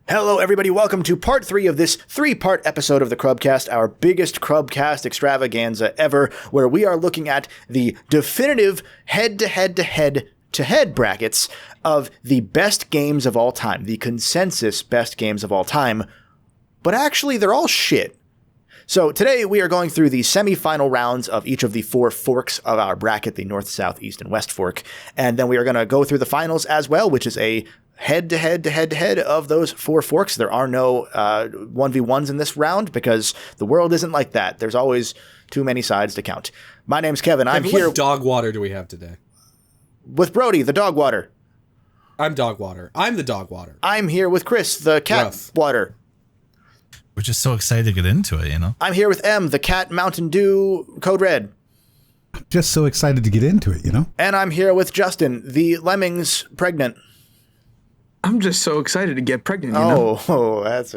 Hello, everybody. Welcome to part 3 of this 3-part episode of the CRUBCAST, our biggest CRUBCAST extravaganza ever, where we are looking at the definitive head-to-head-to-head-to-head brackets of the best games of all time, the consensus best games of all time. But actually, they're all shit. So today we are going through the semi-final rounds of each of the 4 forks of our bracket, the North, South, East, and West fork. And then we are going to go through the finals as well, which is a head-to-head of those 4 forks. There are no 1v1s in this round because the world isn't like that. There's always too many sides to count. My name's Kevin. I'm here. What dog water do we have today? With Brody, the dog water. I'm dog water. I'm the dog water. I'm here with Chris, the cat water. We're just so excited to get into it, you know? I'm here with M, the cat Mountain Dew Code Red. Just so excited to get into it, you know? And I'm here with Justin, the Lemmings pregnant. I'm just so excited to get pregnant, you know? Oh, that's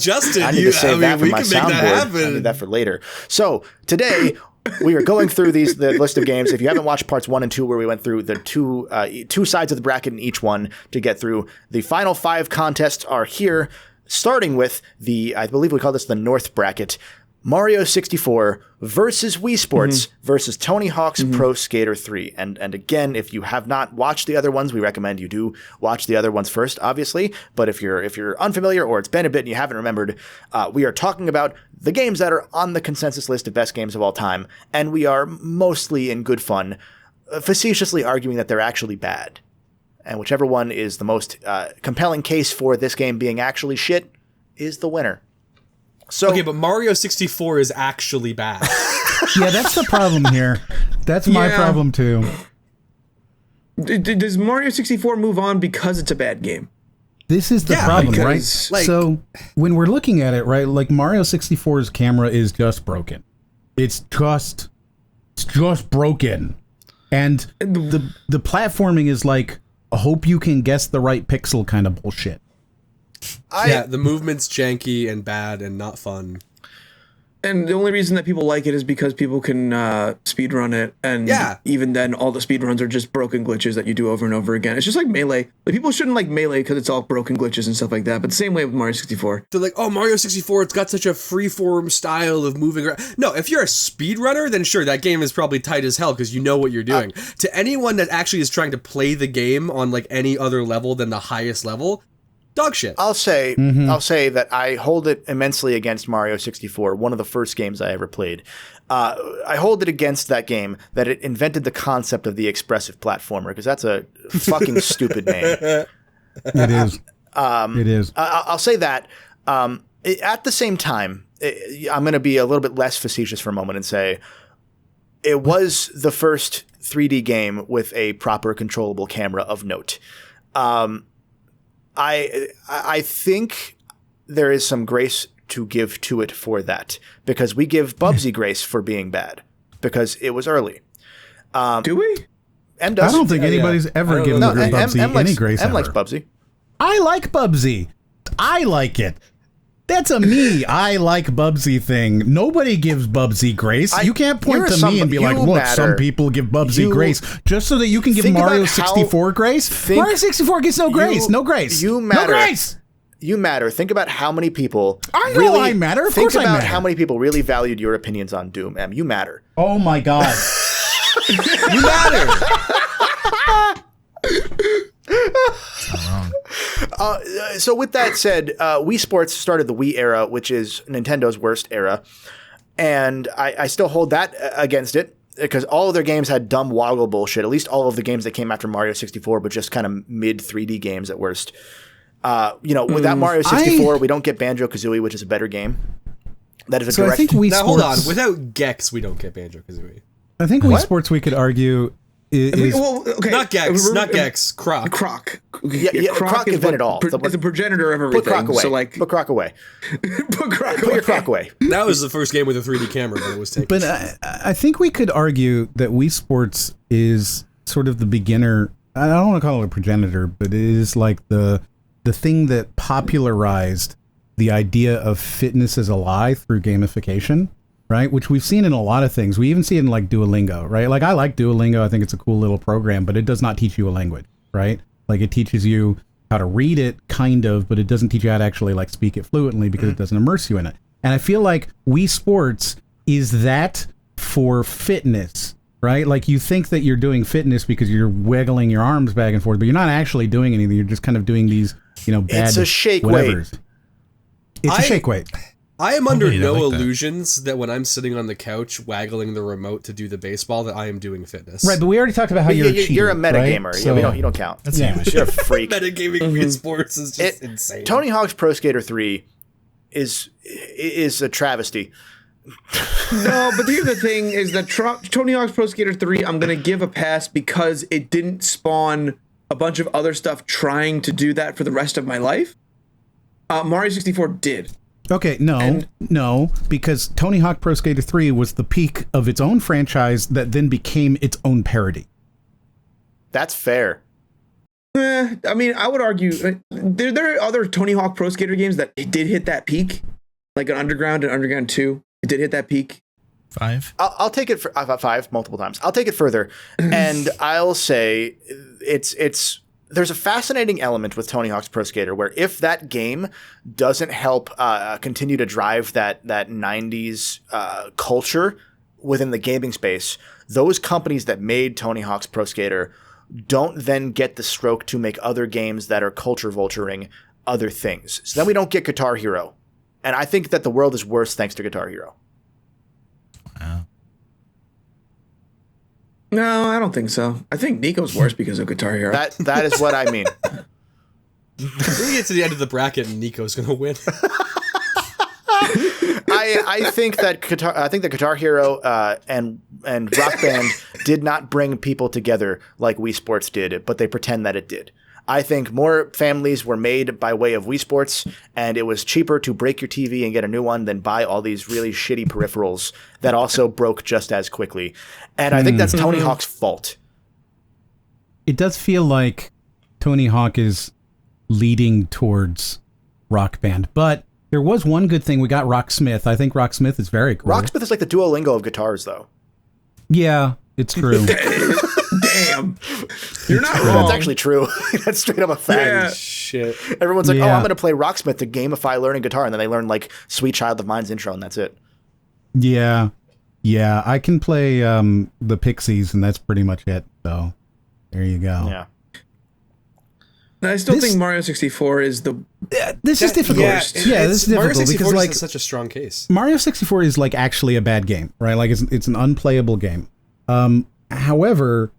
Justin, I need to save that for my soundboard. I need that for later. So today we are going through the list of games. If you haven't watched parts 1 and 2, where we went through the two sides of the bracket in each one to get through, the final 5 contests are here, starting with I believe we call this the North bracket. Mario 64 versus Wii Sports versus Tony Hawk's Pro Skater 3. And again, if you have not watched the other ones, we recommend you do watch the other ones first, obviously. But if you're unfamiliar or it's been a bit and you haven't remembered, we are talking about the games that are on the consensus list of best games of all time. And we are mostly in good fun, facetiously arguing that they're actually bad. And whichever one is the most compelling case for this game being actually shit is the winner. So, okay, but Mario 64 is actually bad. Yeah, that's the problem here. That's my problem too. Does Mario 64 move on because it's a bad game? This is the problem, right? So when we're looking at it, right, like Mario 64's camera is just broken. It's just broken. And the platforming is like, I hope you can guess the right pixel kind of bullshit. The movement's janky and bad and not fun. And the only reason that people like it is because people can speedrun it. And even then, all the speedruns are just broken glitches that you do over and over again. It's just like Melee. Like, people shouldn't like Melee because it's all broken glitches and stuff like that. But the same way with Mario 64. They're like, oh, Mario 64, it's got such a freeform style of moving around. No, if you're a speedrunner, then sure, that game is probably tight as hell because you know what you're doing. To anyone that actually is trying to play the game on like any other level than the highest level, dog shit. I'll say that I hold it immensely against Mario 64, one of the first games I ever played. I hold it against that game that it invented the concept of the expressive platformer, because that's a fucking stupid name. It is. It is. I'll say that. At the same time, I'm going to be a little bit less facetious for a moment and say it was the first 3D game with a proper controllable camera of note. I think there is some grace to give to it for that, because we give Bubsy grace for being bad because it was early. Do we? M does. I don't think anybody's ever given Bubsy any grace. M likes Bubsy. I like Bubsy. I like it. That's a me. I like Bubsy thing. Nobody gives Bubsy grace. You can't point to me and be like, look, some people give Bubsy grace just so that you can give Mario 64 grace. Mario 64 gets no grace. No grace. You matter. No grace. You matter. Think about how many people I know I matter. Of course I matter. Think about how many people really valued your opinions on Doom, M. You matter. Oh my God. You matter. So with that said, Wii Sports started the Wii era, which is Nintendo's worst era. And I still hold that against it, because all of their games had dumb woggle bullshit. At least all of the games that came after Mario 64, but just kind of mid 3D games at worst. Without Mario 64, we don't get Banjo-Kazooie, which is a better game. That is a direct... I think Wii Sports... Hold on. Without Gex, we don't get Banjo-Kazooie. I think Wii Sports, we could argue... Not Gex, Croc. Croc. Croc invented all. It's a progenitor of everything. Put Croc away. So like, put Croc away. Put your Croc away. That was the first game with a 3D camera that was taken. But I think we could argue that Wii Sports is sort of the beginner. I don't want to call it a progenitor, but it is like the thing that popularized the idea of fitness as a lie through gamification. Right, which we've seen in a lot of things. We even see it in like Duolingo, right? Like I like Duolingo. I think it's a cool little program, but it does not teach you a language, right? Like it teaches you how to read it, kind of, but it doesn't teach you how to actually like speak it fluently because it doesn't immerse you in it. And I feel like Wii Sports is that for fitness, right? Like you think that you're doing fitness because you're wiggling your arms back and forth, but you're not actually doing anything. You're just kind of doing these, bad It's a shake whatevers. weight. It's a shake weight. I am under no illusions that when I'm sitting on the couch waggling the remote to do the baseball that I am doing fitness. Right, but we already talked about how you're a cheater, you're a metagamer. Right? So, you don't count. That's You're a freak. Metagaming in sports is just insane. Tony Hawk's Pro Skater 3 is a travesty. No, but here's the thing: is that Tony Hawk's Pro Skater 3, I'm gonna give a pass because it didn't spawn a bunch of other stuff trying to do that for the rest of my life. Mario 64 did. Okay, no, because Tony Hawk Pro Skater 3 was the peak of its own franchise that then became its own parody. That's fair. I mean, I would argue there are other Tony Hawk Pro Skater games that it did hit that peak, like an Underground and Underground 2. It did hit that peak. 5. I'll take it for 5 multiple times. I'll take it further, and I'll say there's a fascinating element with Tony Hawk's Pro Skater where if that game doesn't help continue to drive that 90s culture within the gaming space, those companies that made Tony Hawk's Pro Skater don't then get the stroke to make other games that are culture vulturing other things. So then we don't get Guitar Hero. And I think that the world is worse thanks to Guitar Hero. Wow. No, I don't think so. I think Nico's worse because of Guitar Hero. That is what I mean. We get to the end of the bracket and Nico's gonna win. I think that Guitar Hero and Rock Band did not bring people together like Wii Sports did, but they pretend that it did. I think more families were made by way of Wii Sports, and it was cheaper to break your TV and get a new one than buy all these really shitty peripherals that also broke just as quickly. And I think that's Tony Hawk's fault. It does feel like Tony Hawk is leading towards Rock Band, but there was one good thing. We got Rocksmith. I think Rocksmith is very cool. Rocksmith is like the Duolingo of guitars, though. Yeah, it's true. Damn. You're not wrong. That's actually true. That's straight up a fact. Yeah. Shit. Everyone's like, I'm going to play Rocksmith to gamify learning guitar. And then they learn like Sweet Child of Mine's intro and that's it. Yeah. Yeah. I can play the Pixies and that's pretty much it. So there you go. Yeah. I still think Mario 64 is the... This is difficult. This is difficult Mario 64 because such a strong case. Mario 64 is like actually a bad game, right? Like it's an unplayable game. However,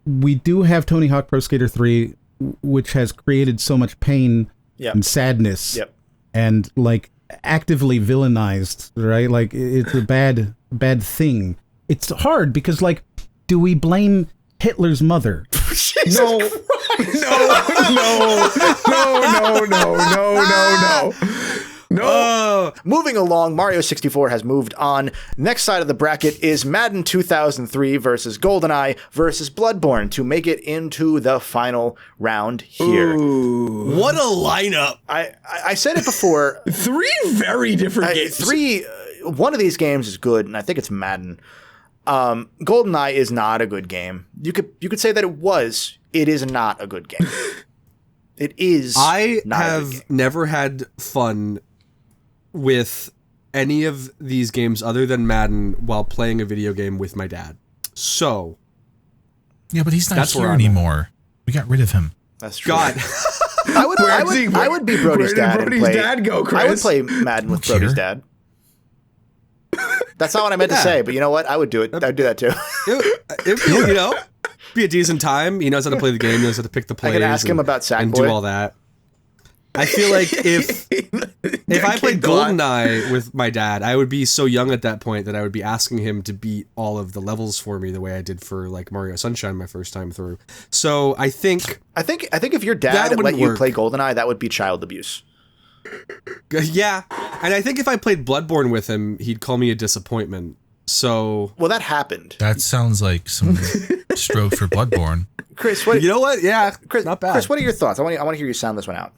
we do have Tony Hawk Pro Skater 3, which has created so much pain and sadness and like actively villainized, right? Like it's a bad thing. It's hard because like, do we blame Hitler's mother? No. Moving along, Mario 64 has moved on. Next side of the bracket is Madden 2003 versus Goldeneye versus Bloodborne to make it into the final round here. Ooh. What a lineup. I said it before. 3 very different games. One of these games is good, and I think it's Madden. Goldeneye is not a good game. You could say that it was. It is not a good game. It is. I have never had fun with any of these games other than Madden while playing a video game with my dad. So, yeah, but he's not here anymore. We got rid of him. That's true. God. I would be Brody's dad. Where did Brody's dad go, Chris? I would play Madden with Brody's dad. That's not what I meant to say, but you know what? I would do it. I'd do that too. If be a decent time. He knows how to play the game. He knows how to pick the plays. I could ask him about Sackboy and do all that. I feel like if I played Goldeneye with my dad, I would be so young at that point that I would be asking him to beat all of the levels for me the way I did for like Mario Sunshine my first time through. So I think if your dad let you play Goldeneye, that would be child abuse. Yeah, and I think if I played Bloodborne with him, he'd call me a disappointment. So that happened. That sounds like some stroke for Bloodborne. Chris, what? You know what? Yeah, Chris, not bad. Chris, what are your thoughts? I want to hear you sound this one out.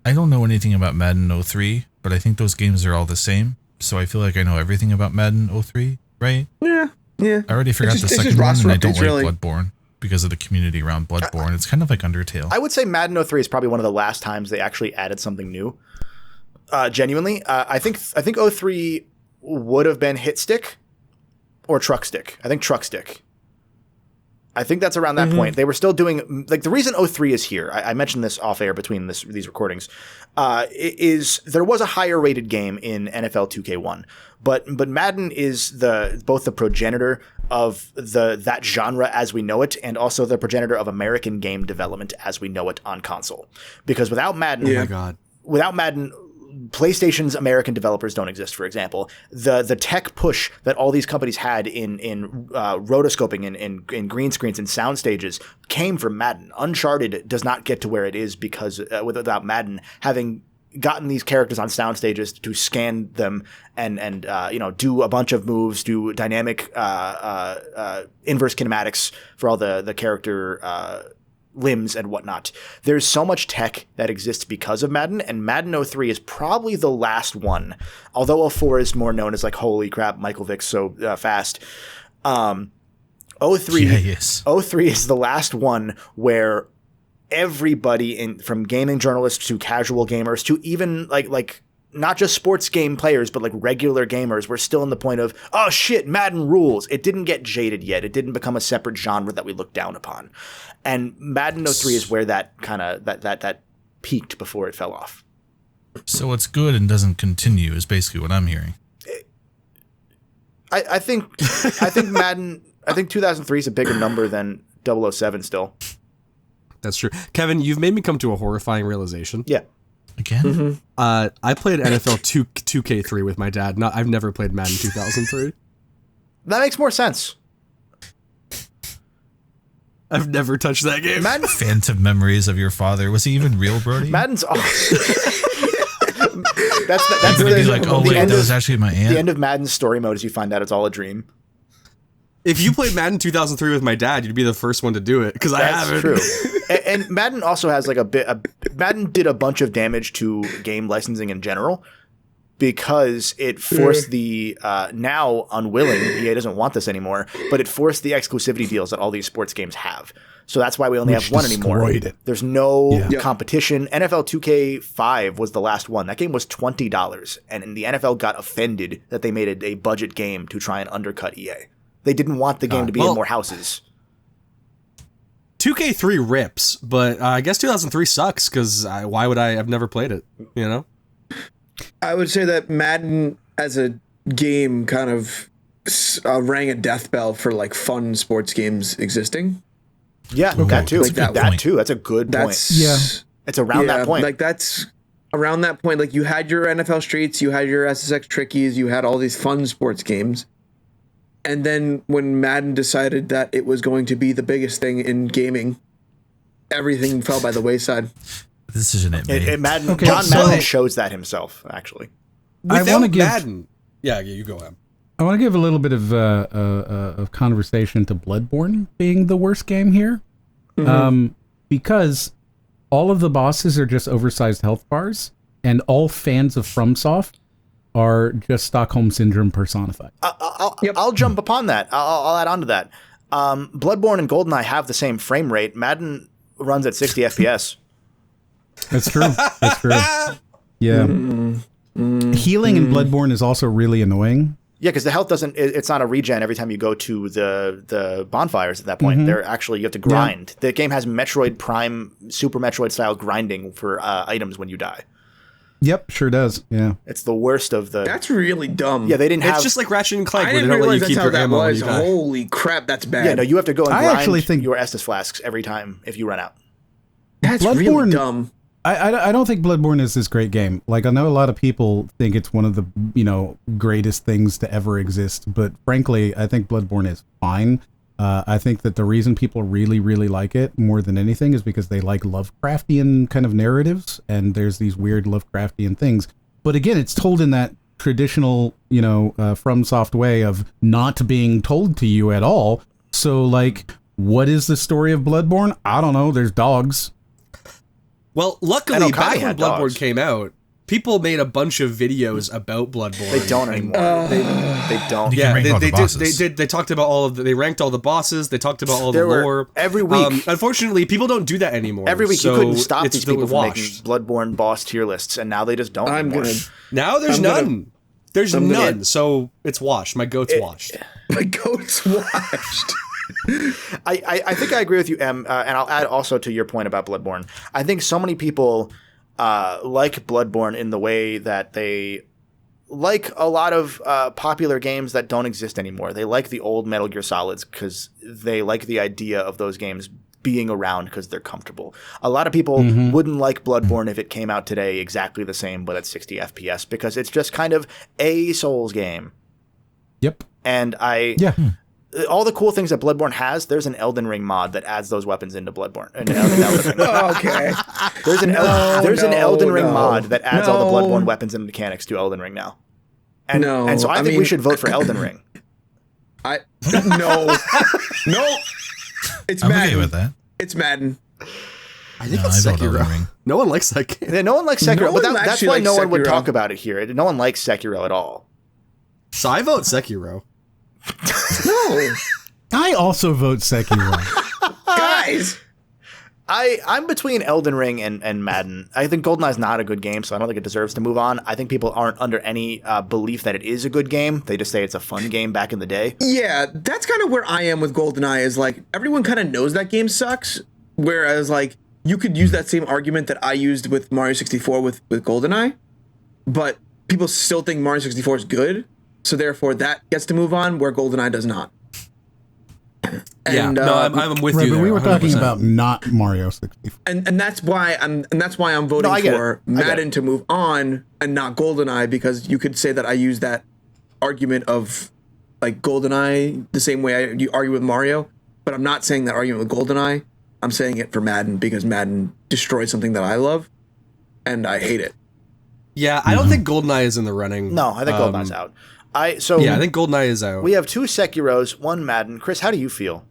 I don't know anything about Madden 03, but I think those games are all the same. So I feel like I know everything about Madden 03, right? Yeah. I already forgot the second one, and I don't like Bloodborne. because of the community around Bloodborne. It's kind of like Undertale. I would say Madden 03 is probably one of the last times they actually added something new. Genuinely, I think 03 would have been hit stick or truck stick. I think truck stick. I think that's around that point. They were still doing, like, the reason 03 is here, I mentioned this off air between these recordings, is there was a higher rated game in NFL 2K1, but Madden is both the progenitor of that genre as we know it, and also the progenitor of American game development as we know it on console. Because without Madden, oh my God, without Madden, PlayStation's American developers don't exist, for example. The tech push that all these companies had in rotoscoping and in green screens and sound stages came from Madden. Uncharted does not get to where it is because without Madden having gotten these characters on sound stages to scan them and do a bunch of moves, do dynamic inverse kinematics for all the character limbs and whatnot. There's so much tech that exists because of Madden, and Madden 03 is probably the last one. Although 04 is more known as like, holy crap, Michael Vick's so fast. 03 is the last one where everybody from gaming journalists to casual gamers to even like not just sports game players, but like regular gamers were still in the point of, oh shit, Madden rules. It didn't get jaded yet. It didn't become a separate genre that we look down upon. And Madden 03 is where that kind of that peaked before it fell off. So it's good and doesn't continue is basically what I'm hearing. I think Madden, I think 2003 is a bigger number than 007 still. That's true. Kevin, you've made me come to a horrifying realization. Yeah. Again? I played NFL 2K3 with my dad. I've never played Madden 2003. That makes more sense. I've never touched that game. Madden, phantom memories of your father. Was he even real, Brody? Madden's awesome. that's that was actually my aunt. The end of Madden's story mode is you find out it's all a dream. If you played Madden 2003 with my dad, you'd be the first one to do it, because I haven't. That's true. And Madden also has like Madden did a bunch of damage to game licensing in general because it forced the now unwilling, EA doesn't want this anymore, but it forced the exclusivity deals that all these sports games have. So that's why we only have one anymore. There's no competition. NFL 2K5 was the last one. That game was $20, and the NFL got offended that they made a budget game to try and undercut EA. They didn't want the game to be in more houses. 2K3 rips, but I guess 2003 sucks because why would I? I've never played it, you know? I would say that Madden as a game kind of rang a death bell for like fun sports games existing. Yeah, that too. Like that too. That's a good point. Yeah. It's around that point. Like that's around that point. Like you had your NFL Streets, you had your SSX Trickies, you had all these fun sports games. And then when Madden decided that it was going to be the biggest thing in gaming, everything fell by the wayside. This isn't it, Madden. John Madden shows that himself, actually. Without Madden. Yeah, you go on. I want to give a little bit of conversation to Bloodborne being the worst game here. Because all of the bosses are just oversized health bars, and all fans of FromSoft are just Stockholm Syndrome personified. I'll jump upon that. I'll add on to that. Bloodborne and Goldeneye have the same frame rate. Madden runs at 60 FPS. That's true. That's true. Yeah. Healing in Bloodborne is also really annoying. Yeah, because the health it's not a regen every time you go to the bonfires at that point. They're actually, you have to grind. The game has Metroid Prime, Super Metroid style grinding for items when you die. Yep, sure does. Yeah, it's the worst of the. That's really dumb. Yeah, they didn't have. It's just like Ratchet and Clank. I didn't realize that's how that was. Holy crap, that's bad. Yeah, no, you have to go and grind your Estus flasks every time if you run out. That's really dumb. I don't think Bloodborne is this great game. Like, I know a lot of people think it's one of the greatest things to ever exist, but frankly, I think Bloodborne is fine. I think that the reason people really, really like it more than anything is because they like Lovecraftian kind of narratives, and there's these weird Lovecraftian things. But again, it's told in that traditional, FromSoft way of not being told to you at all. So, like, what is the story of Bloodborne? I don't know. There's dogs. Well, luckily, back when Bloodborne came out, people made a bunch of videos about Bloodborne. They don't anymore. They don't. You can rank all the bosses. They talked about all of they ranked all the bosses. They talked about all the lore every week. Unfortunately, people don't do that anymore. Every week, so you couldn't stop these people from making washed. Bloodborne boss tier lists, and now they just don't anymore. Now there's none. There's none. So it's washed. My goat's washed. My goat's washed. I think I agree with you, Em, and I'll add also to your point about Bloodborne. I think so many people like Bloodborne in the way that they like a lot of popular games that don't exist anymore. They like the old Metal Gear Solids because they like the idea of those games being around because they're comfortable. A lot of people wouldn't like Bloodborne if it came out today exactly the same, but at 60 FPS, because it's just kind of a Souls game. Yep. And all the cool things that Bloodborne has, there's an Elden Ring mod that adds those weapons into Bloodborne. Okay. There's an Elden Ring mod that adds all the Bloodborne weapons and mechanics to Elden Ring now. And so I think we should vote for Elden Ring. No. It's I'm Madden. okay with that. It's Madden. I think it's Sekiro. No one likes that game. Yeah, no one likes Sekiro, but that's why no one would Sekiro. talk about it here. No one likes Sekiro at all. So I vote Sekiro. No. I also vote Sekiro. Guys. I'm between Elden Ring and Madden. I think GoldenEye's not a good game, so I don't think it deserves to move on. I think people aren't under any belief that it is a good game. They just say it's a fun game back in the day. Yeah, that's kind of where I am with GoldenEye, is like everyone kind of knows that game sucks, whereas like you could use that same argument that I used with Mario 64 with GoldenEye, but people still think Mario 64 is good, so therefore that gets to move on where GoldenEye does not. And, I'm with you. But there, we were 100%. talking about not Mario 64. And that's why I'm voting for Madden to move on and not GoldenEye, because you could say that I use that argument of like GoldenEye the same way you argue with Mario, but I'm not saying that argument with GoldenEye. I'm saying it for Madden because Madden destroys something that I love and I hate it. Yeah, I don't think GoldenEye is in the running. No, I think GoldenEye's out. I think GoldenEye is out. We have 2 Sekiros, 1 Madden. Chris, how do you feel?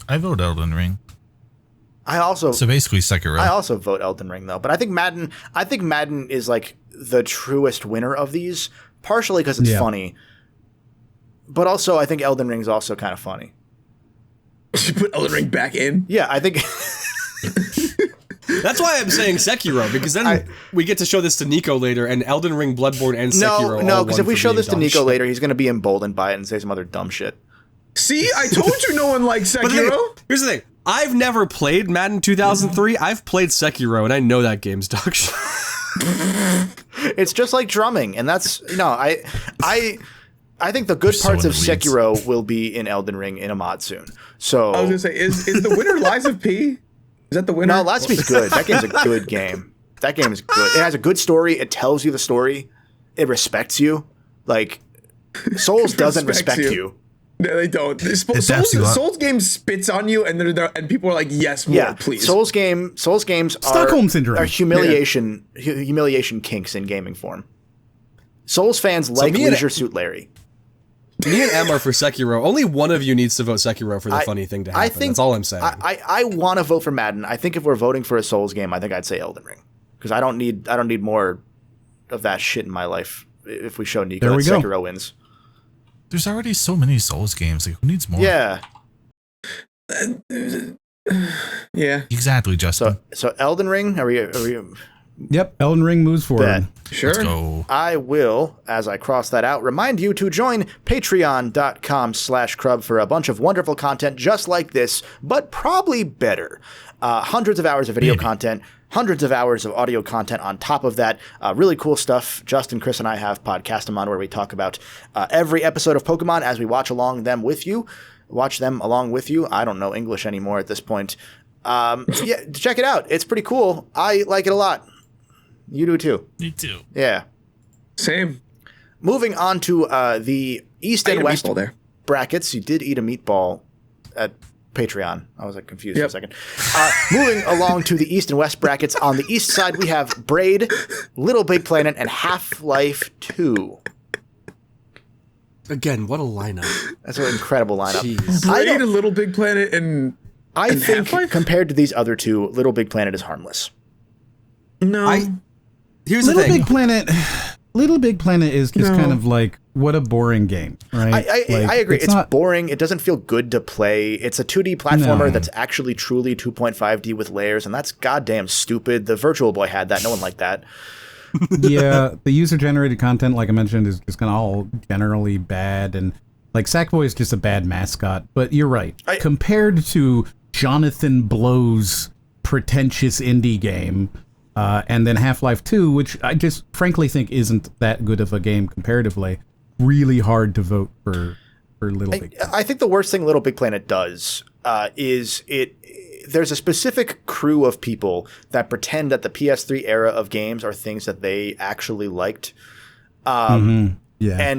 I vote Elden Ring. So basically Sekiro. I also vote Elden Ring though, but I think Madden is like the truest winner of these, partially because it's funny, but also I think Elden Ring is also kind of funny. You put Elden Ring back in? Yeah, I think That's why I'm saying Sekiro, because then we get to show this to Nico later, and Elden Ring, Bloodborne, and Sekiro. No, because if we show this to Nico later, he's going to be emboldened by it and say some other dumb shit. See, I told you no one likes Sekiro. Here's the thing. I've never played Madden 2003. I've played Sekiro, and I know that game's dog shit. It's just like drumming, and that's I think the good parts of Sekiro will be in Elden Ring in a mod soon. So I was gonna say, is the winner Lies of P? Is that the winner? No, Lies of P's good. That game's a good game. That game is good. It has a good story. It tells you the story. It respects you. Like Souls doesn't respect you. No, they don't. Souls game spits on you, and people are like, "Yes, more, please." Souls games Stockholm Syndrome are humiliation kinks in gaming form. Souls fans like Leisure Suit Larry. Me and Em are for Sekiro. Only one of you needs to vote Sekiro for the funny thing to happen. That's all I'm saying. I want to vote for Madden. I think if we're voting for a Souls game, I think I'd say Elden Ring, because I don't need more of that shit in my life. If we show Nico that Sekiro wins. There's already so many Souls games. Like, who needs more? Yeah. Yeah. Exactly, Justin. So Elden Ring, are we? Yep, Elden Ring moves forward. Sure. Let's go. I will, as I cross that out, remind you to join patreon.com/Crub for a bunch of wonderful content just like this, but probably better. Hundreds of hours of video content, hundreds of hours of audio content on top of that. Really cool stuff. Justin, Chris, and I have Podcastamon where we talk about every episode of Pokemon as we watch them along with you. I don't know English anymore at this point. Yeah, check it out. It's pretty cool. I like it a lot. You do too. Me too. Yeah. Same. Moving on to the East and West brackets. You did eat a meatball at Patreon. I was confused for a second. Moving along to the East and West brackets. On the East side, we have Braid, LittleBIGPlanet, and Half-Life 2. Again, what a lineup. That's an incredible lineup. Jeez. Braid and LittleBIGPlanet and I think compared to these other two, LittleBIGPlanet is harmless. No. here's the thing. Little Big Planet is just kind of like, what a boring game, right? I agree. It's boring. It doesn't feel good to play. It's a 2D platformer that's actually truly 2.5D with layers, and that's goddamn stupid. The Virtual Boy had that. No one liked that. Yeah, the user-generated content, like I mentioned, is just kind of all generally bad, and like Sackboy is just a bad mascot. But you're right. Compared to Jonathan Blow's pretentious indie game, and then Half-Life 2, which I just frankly think isn't that good of a game comparatively, really hard to vote for Little Big Planet. I think the worst thing Little Big Planet does is there's a specific crew of people that pretend that the PS3 era of games are things that they actually liked. And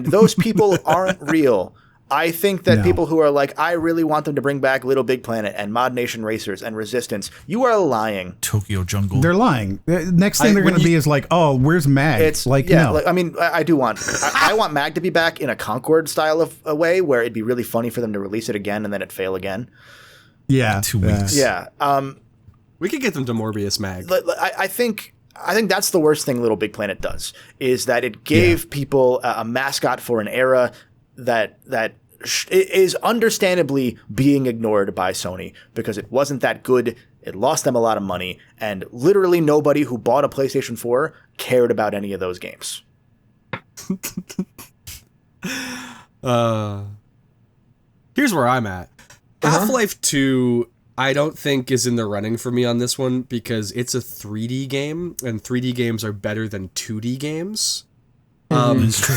those people aren't real. I think that people who are like, I really want them to bring back Little Big Planet and Mod Nation Racers and Resistance, you are lying. Tokyo Jungle. They're lying. Next thing they're going to be is like, oh, where's Mag? It's like, no. Like, I mean, I do want, I want Mag to be back in a Concord style of a way where it'd be really funny for them to release it again and then it fail again. Yeah. 2 weeks. Yeah. We could get them to Morbius Mag. I think that's the worst thing Little Big Planet does, is that it gave people a mascot for an era that is understandably being ignored by Sony because it wasn't that good. It lost them a lot of money, and literally nobody who bought a PlayStation 4 cared about any of those games. Here's where I'm at. Half-Life 2, I don't think is in the running for me on this one because it's a 3D game, and 3D games are better than 2D games. It's true.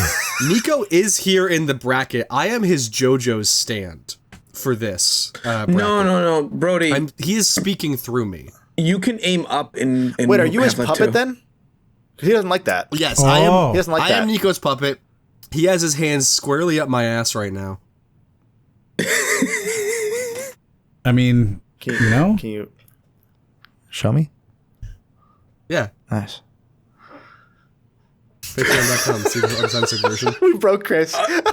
Nico is here in the bracket. I am his JoJo's stand for this bracket. No, Brody. He is speaking through me. You can aim up in Wait, are you his puppet then? Because he doesn't like that. Yes, I am. He doesn't like that. I am Nico's puppet. He has his hands squarely up my ass right now. I mean, Can you show me? Yeah. Nice. Patreon.com, see the uncensored version. We broke Chris. It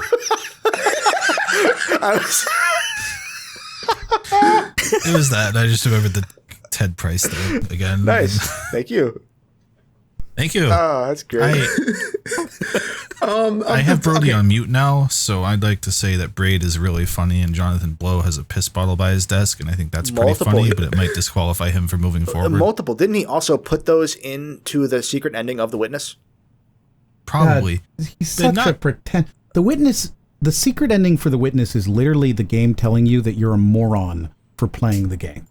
was that. I just remembered the Ted Price thing again. Nice. Thank you. Thank you. Oh, that's great. I have Brody on mute now, so I'd like to say that Braid is really funny and Jonathan Blow has a piss bottle by his desk, and I think that's pretty funny, but it might disqualify him from moving forward. Multiple. Didn't he also put those into the secret ending of The Witness? Probably. He's such a pretend. The secret ending for The Witness is literally the game telling you that you're a moron for playing the game.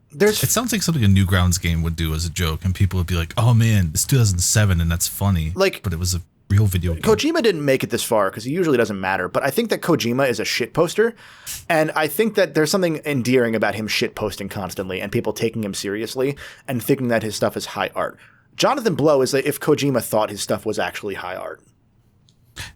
It sounds like something a Newgrounds game would do as a joke, and people would be like, "Oh man, it's 2007, and that's funny." But it was a real video game. Kojima didn't make it this far because he usually doesn't matter. But I think that Kojima is a shit poster, and I think that there's something endearing about him shit posting constantly and people taking him seriously and thinking that his stuff is high art. Jonathan Blow is like if Kojima thought his stuff was actually high art.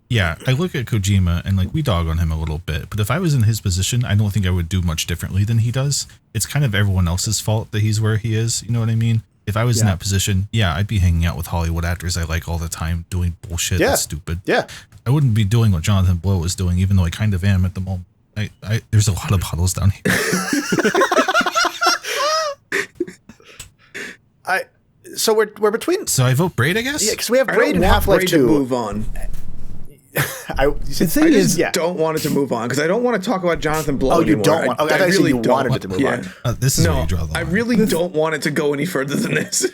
Yeah, I look at Kojima and like we dog on him a little bit, but if I was in his position, I don't think I would do much differently than he does. It's kind of everyone else's fault that he's where he is. You know what I mean? If I was in that position, I'd be hanging out with Hollywood actors I like all the time, doing bullshit that's stupid. Yeah, I wouldn't be doing what Jonathan Blow is doing, even though I kind of am at the moment. There's a lot of bottles down here. So we're between. So I vote Braid, I guess. Yeah, because we have Braid and Half-Life 2. Move on. The thing is, don't want it to move on because I don't want to talk about Jonathan Blow anymore. You don't want. I really wanted it to move on. This is where you draw the line. I really don't want it to go any further than this.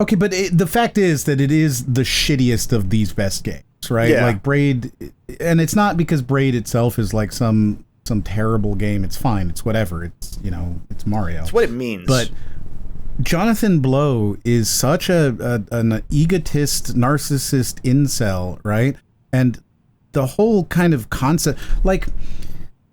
Okay, but the fact is that it is the shittiest of these best games, right? Yeah. Like Braid, and it's not because Braid itself is like some terrible game. It's fine. It's whatever. It's it's Mario. It's what it means. But Jonathan Blow is such an egotist, narcissist incel, right? And the whole kind of concept, like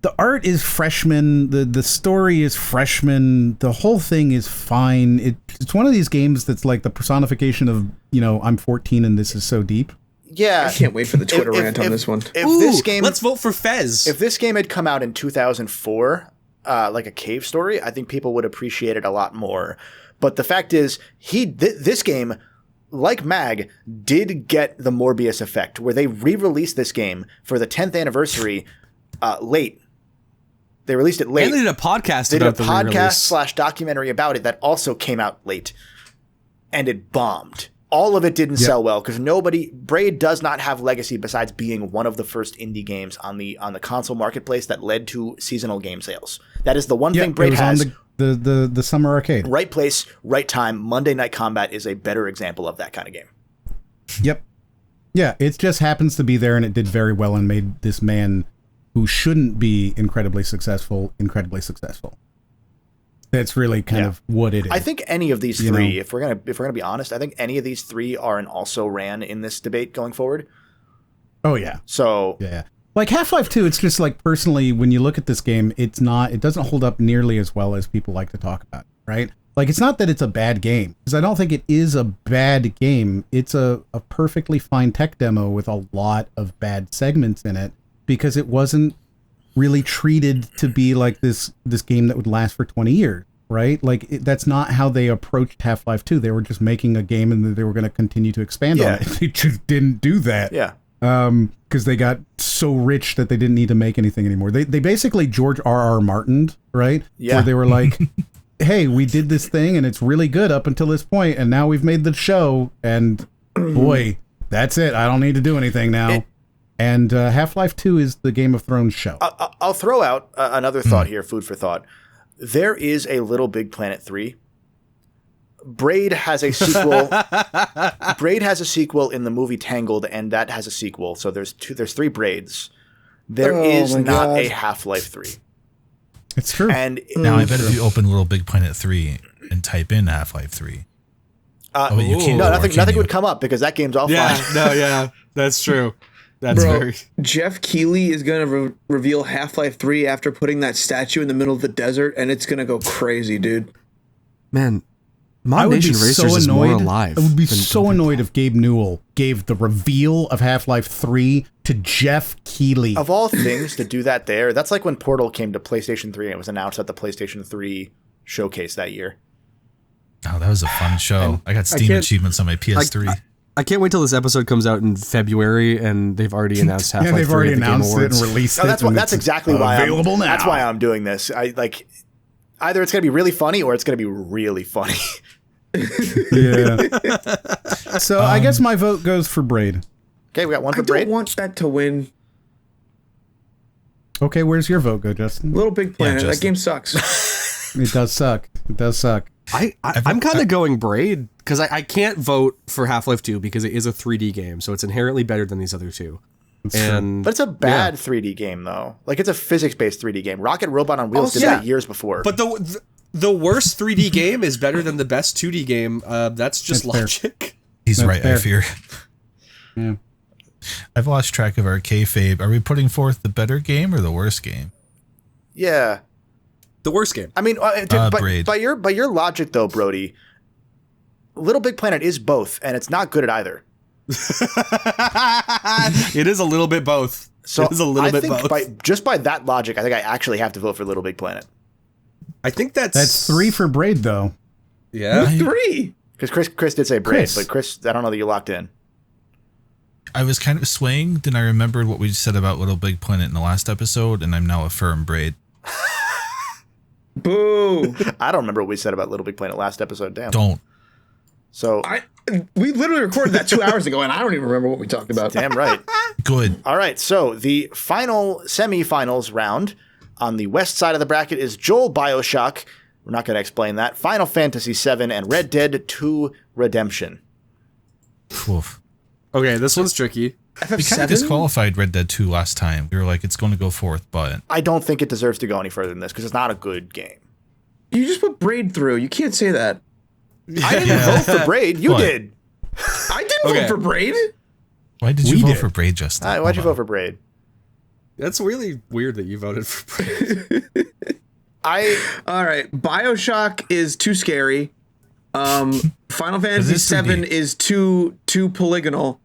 the art is freshman, the story is freshman, the whole thing is fine. It's one of these games that's like the personification of, I'm 14 and this is so deep. Yeah. I can't wait for the Twitter rant on this one. This game, let's vote for Fez. If this game had come out in 2004, like a cave story, I think people would appreciate it a lot more. But the fact is, this game, like Mag, did get the Morbius effect, where they re-released this game for the 10th anniversary late. They released it late. And they did a podcast They about did a podcast / documentary about it that also came out late. And it bombed. all of it didn't sell well because Braid does not have legacy besides being one of the first indie games on the console marketplace that led to seasonal game sales. That is the one thing Braid has. On the summer arcade. Right place, right time. Monday Night Combat is a better example of that kind of game. Yep. Yeah, it just happens to be there, and it did very well and made this man who shouldn't be incredibly successful. That's really kind of what it is. I think any of these three, if we're gonna be honest, I think any of these three are an also ran in this debate going forward. Oh yeah. So like Half-Life 2, it's just like personally when you look at this game, it doesn't hold up nearly as well as people like to talk about, right? Like it's not that it's a bad game, because I don't think it is a bad game. It's a perfectly fine tech demo with a lot of bad segments in it because it wasn't really treated to be like this game that would last for 20 years, right? Like that's not how they approached Half-Life 2. They were just making a game and they were going to continue to expand on it. They just didn't do that. Yeah. Because they got so rich that they didn't need to make anything anymore. They basically George R.R. Martin'd, right? Yeah. Where they were like, hey, we did this thing and it's really good up until this point, and now we've made the show, and boy, that's it. I don't need to do anything now. And Half-Life 2 is the Game of Thrones show. I'll throw out another thought here, food for thought. There is a LittleBIGPlanet 3. Braid has a sequel. Braid has a sequel in the movie Tangled, and that has a sequel. So there's three Braids. There is not a Half-Life 3. It's true. And now I bet if you open LittleBIGPlanet 3 and type in Half-Life 3. You can't. No, nothing would come up because that game's offline. Yeah, that's true. That's very. Jeff Keighley is going to reveal Half-Life 3 after putting that statue in the middle of the desert, and it's going to go crazy, dude. Man, Mod Nation Racers is more alive. I would be so annoyed if Gabe Newell gave the reveal of Half-Life 3 to Jeff Keighley. Of all things to do that there, that's like when Portal came to PlayStation 3 and it was announced at the PlayStation 3 showcase that year. Oh, that was a fun show. I got Steam achievements on my PS3. I can't wait till this episode comes out in February and they've already announced Half-Life 3 they've already announced it and No, released it. That's exactly why available now. That's why I'm doing this. I like either it's going to be really funny or it's going to be really funny. Yeah. So I guess my vote goes for Braid. Okay, we got one for Braid. I don't want that to win. Okay, where's your vote go, Justin? LittleBIGPlanet. That game sucks. It does suck. It does suck. I'm kind of going Braid because I can't vote for Half-Life 2 because it is a 3D game, so it's inherently better than these other two. But it's a bad 3D game, though. Like, it's a physics-based 3D game. Rocket Robot on Wheels did that years before. But the worst 3D game is better than the best 2D game. That's just logic. Fair. He's right, fair. I fear. Yeah. I've lost track of our kayfabe. Are we putting forth the better game or the worst game? Yeah. The worst game. I mean, by your logic, though, Brody, LittleBIGPlanet is both, and it's not good at either. It is a little bit both. So it is a little bit both. Just by that logic, I think I actually have to vote for LittleBIGPlanet. I think that's 3 for Braid, though. Yeah, 3. Because Chris did say Braid, but Chris, I don't know that you locked in. I was kind of swaying, then I remembered what we said about LittleBIGPlanet in the last episode, and I'm now a firm Braid. Boo! I don't remember what we said about LittleBIGPlanet last episode. Damn. Don't. So we literally recorded that 2 hours ago, and I don't even remember what we talked about. Damn right. Good. All right. So the final semifinals round on the west side of the bracket is Joel Bioshock. We're not going to explain that. Final Fantasy VII and Red Dead 2 Redemption. Oof. Okay, this one's tricky. We kind of disqualified Red Dead 2 last time. We were like, it's going to go forth, but I don't think it deserves to go any further than this because it's not a good game. You just put Braid through. You can't say that. I didn't vote for Braid. You did. I didn't vote for Braid. Why did you vote for Braid, Justin? Why'd you vote for Braid? That's really weird that you voted for Braid. All right. Bioshock is too scary. Final Fantasy VII is too polygonal.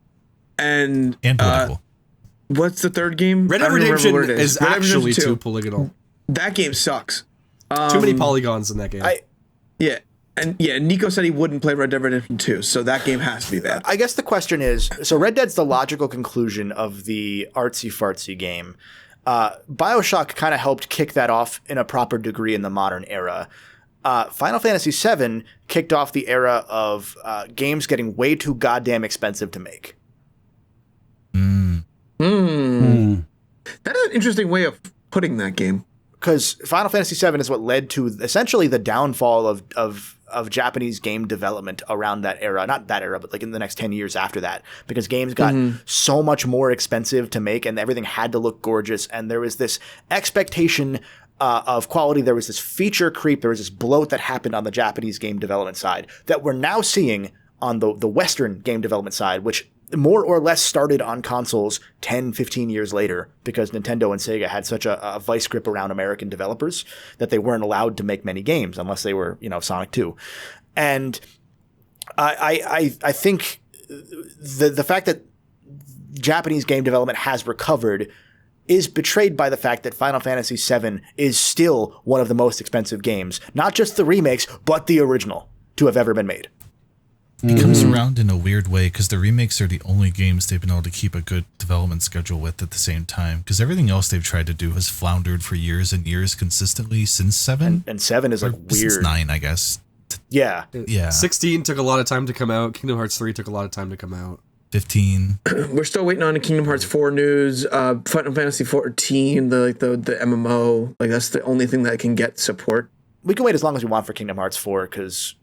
And political. What's the third game? Red Dead Redemption is actually too polygonal. That game sucks. Too many polygons in that game. Nico said he wouldn't play Red Dead Redemption 2, so that game has to be bad. I guess the question is, so Red Dead's the logical conclusion of the artsy-fartsy game. Bioshock kind of helped kick that off in a proper degree in the modern era. Final Fantasy VII kicked off the era of games getting way too goddamn expensive to make. That's an interesting way of putting that game. Because Final Fantasy VII is what led to essentially the downfall of Japanese game development around that era. Not that era, but like in the next 10 years after that. Because games got so much more expensive to make and everything had to look gorgeous. And there was this expectation of quality. There was this feature creep. There was this bloat that happened on the Japanese game development side that we're now seeing on the Western game development side, which more or less started on consoles 10, 15 years later because Nintendo and Sega had such a vice grip around American developers that they weren't allowed to make many games unless they were, Sonic 2. And I think the fact that Japanese game development has recovered is betrayed by the fact that Final Fantasy VII is still one of the most expensive games, not just the remakes, but the original to have ever been made. It comes around in a weird way because the remakes are the only games they've been able to keep a good development schedule with at the same time. Because everything else they've tried to do has floundered for years and years consistently since 7. And 7 is like weird. Since 9, I guess. Yeah. 16 took a lot of time to come out. Kingdom Hearts 3 took a lot of time to come out. 15. We're still waiting on Kingdom Hearts 4 news. Final Fantasy 14, the MMO. Like that's the only thing that can get support. We can wait as long as we want for Kingdom Hearts 4 because.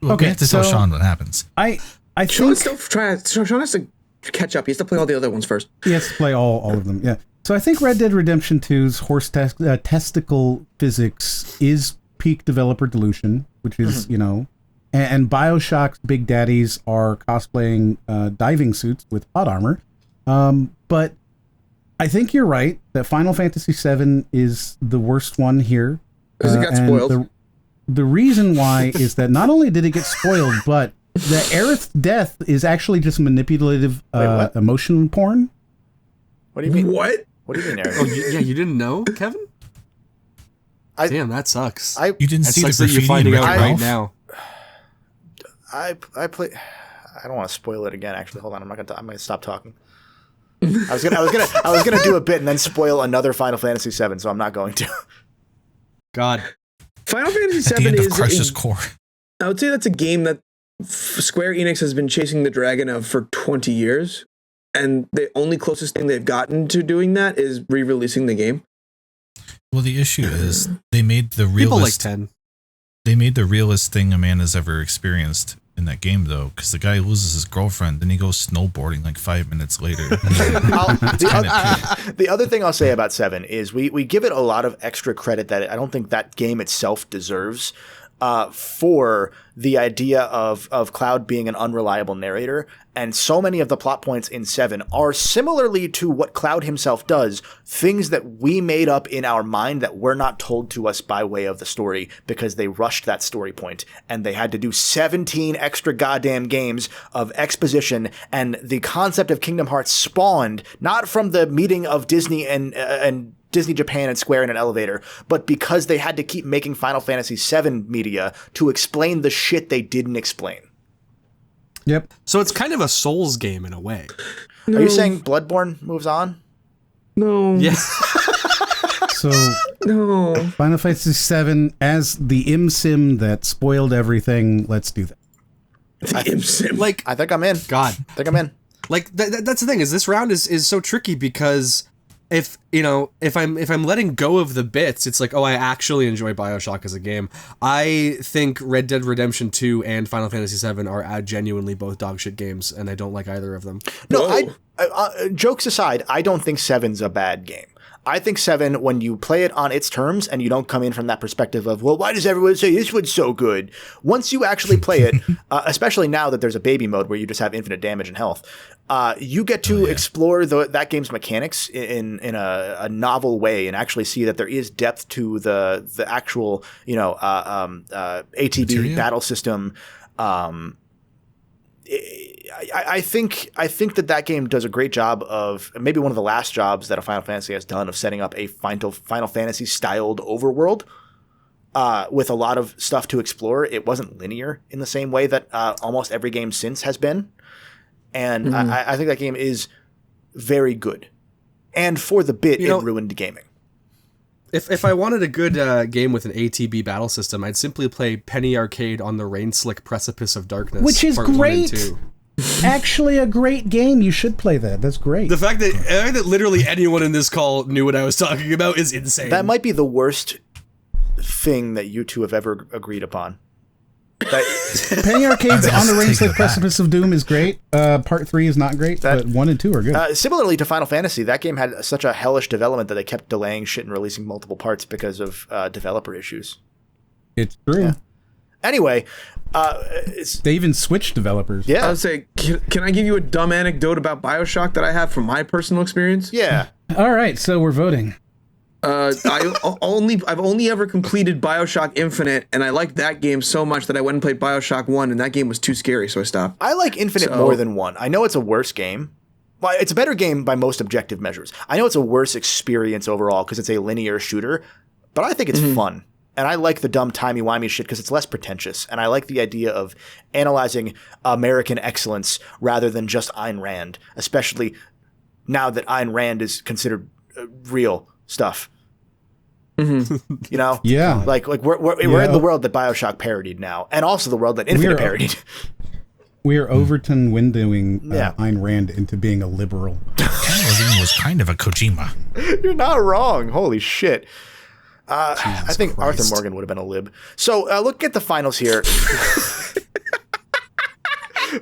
Well, okay, to tell Sean what happens. I Sean has to catch up. He has to play all the other ones first. He has to play all of them. Yeah. So I think Red Dead Redemption 2's horse testicle physics is peak developer delusion, which is and Bioshock's big daddies are cosplaying diving suits with hot armor. But I think you're right that Final Fantasy VII is the worst one here because it got spoiled. The reason why is that not only did it get spoiled, but the Aerith's death is actually just manipulative emotion porn. What do you mean? What? What do you mean, Aerith? Oh, you didn't know, Kevin? Damn, that sucks. You didn't see the graffiti you're finding out right now. I play. I don't want to spoil it again. Actually, hold on. I'm gonna stop talking. I was gonna do a bit and then spoil another Final Fantasy VII, so I'm not going to. God. Final Fantasy VII is Crisis Core. I would say that's a game that Square Enix has been chasing the dragon of for 20 years, and the only closest thing they've gotten to doing that is re-releasing the game. Well, the issue is they made the realest. People like 10. They made the realest thing a man has ever experienced in that game, though, because the guy loses his girlfriend, then he goes snowboarding like 5 minutes later. The other thing I'll say about 7 is we give it a lot of extra credit that I don't think that game itself deserves for the idea of Cloud being an unreliable narrator. And so many of the plot points in 7 are similarly to what Cloud himself does, things that we made up in our mind that were not told to us by way of the story because they rushed that story point and they had to do 17 extra goddamn games of exposition. And the concept of Kingdom Hearts spawned not from the meeting of Disney and Disney Japan and Square in an elevator, but because they had to keep making Final Fantasy VII media to explain the shit they didn't explain. Yep. So it's kind of a Souls game in a way. No. Are you saying Bloodborne moves on? No. Yeah. So no. Final Fantasy VII as the ImSim that spoiled everything. Let's do that. The ImSim. Like, I think I'm in. God. I think I'm in. Like that's the thing is this round is so tricky because if I'm letting go of the bits, it's like, oh, I actually enjoy Bioshock as a game. I think Red Dead Redemption 2 and Final Fantasy VII are genuinely both dog shit games, and I don't like either of them. No, jokes aside, I don't think 7's a bad game. I think 7, when you play it on its terms and you don't come in from that perspective of, well, why does everyone say this one's so good? Once you actually play it, especially now that there's a baby mode where you just have infinite damage and health, you get to explore that game's mechanics in a novel way and actually see that there is depth to the actual, ATB Materia? battle system. I think that game does a great job of maybe one of the last jobs that a Final Fantasy has done of setting up a Final Fantasy styled overworld with a lot of stuff to explore. It wasn't linear in the same way that almost every game since has been. And I think that game is very good. And for the bit, it ruined gaming. If I wanted a good game with an ATB battle system, I'd simply play Penny Arcade on the Rain-Slick Precipice of Darkness. Which is great. Actually a great game. You should play that. That's great. The fact that literally anyone in this call knew what I was talking about is insane. That might be the worst thing that you two have ever agreed upon. Penny Arcade's on the Rain-Slick Precipice of Doom is great. Part 3 is not great, but 1 and 2 are good. Similarly to Final Fantasy, that game had such a hellish development that they kept delaying shit and releasing multiple parts because of developer issues. It's true. Yeah. Anyway, they even switched developers. Yeah. I would say, can I give you a dumb anecdote about Bioshock that I have from my personal experience? Yeah. All right, so we're voting. I've only ever completed Bioshock Infinite, and I liked that game so much that I went and played Bioshock 1, and that game was too scary, so I stopped. I like Infinite more than 1. I know it's a worse game. Well, it's a better game by most objective measures. I know it's a worse experience overall because it's a linear shooter, but I think it's fun. And I like the dumb timey-wimey shit because it's less pretentious. And I like the idea of analyzing American excellence rather than just Ayn Rand, especially now that Ayn Rand is considered real stuff. You know? Yeah. Like we're in the world that Bioshock parodied now, and also the world that Infinite parodied. We are Overton windowing Ayn Rand into being a liberal. Cannibalism was kind of a Kojima. You're not wrong. Holy shit. I think Arthur Morgan would have been a lib. So look at the finals here.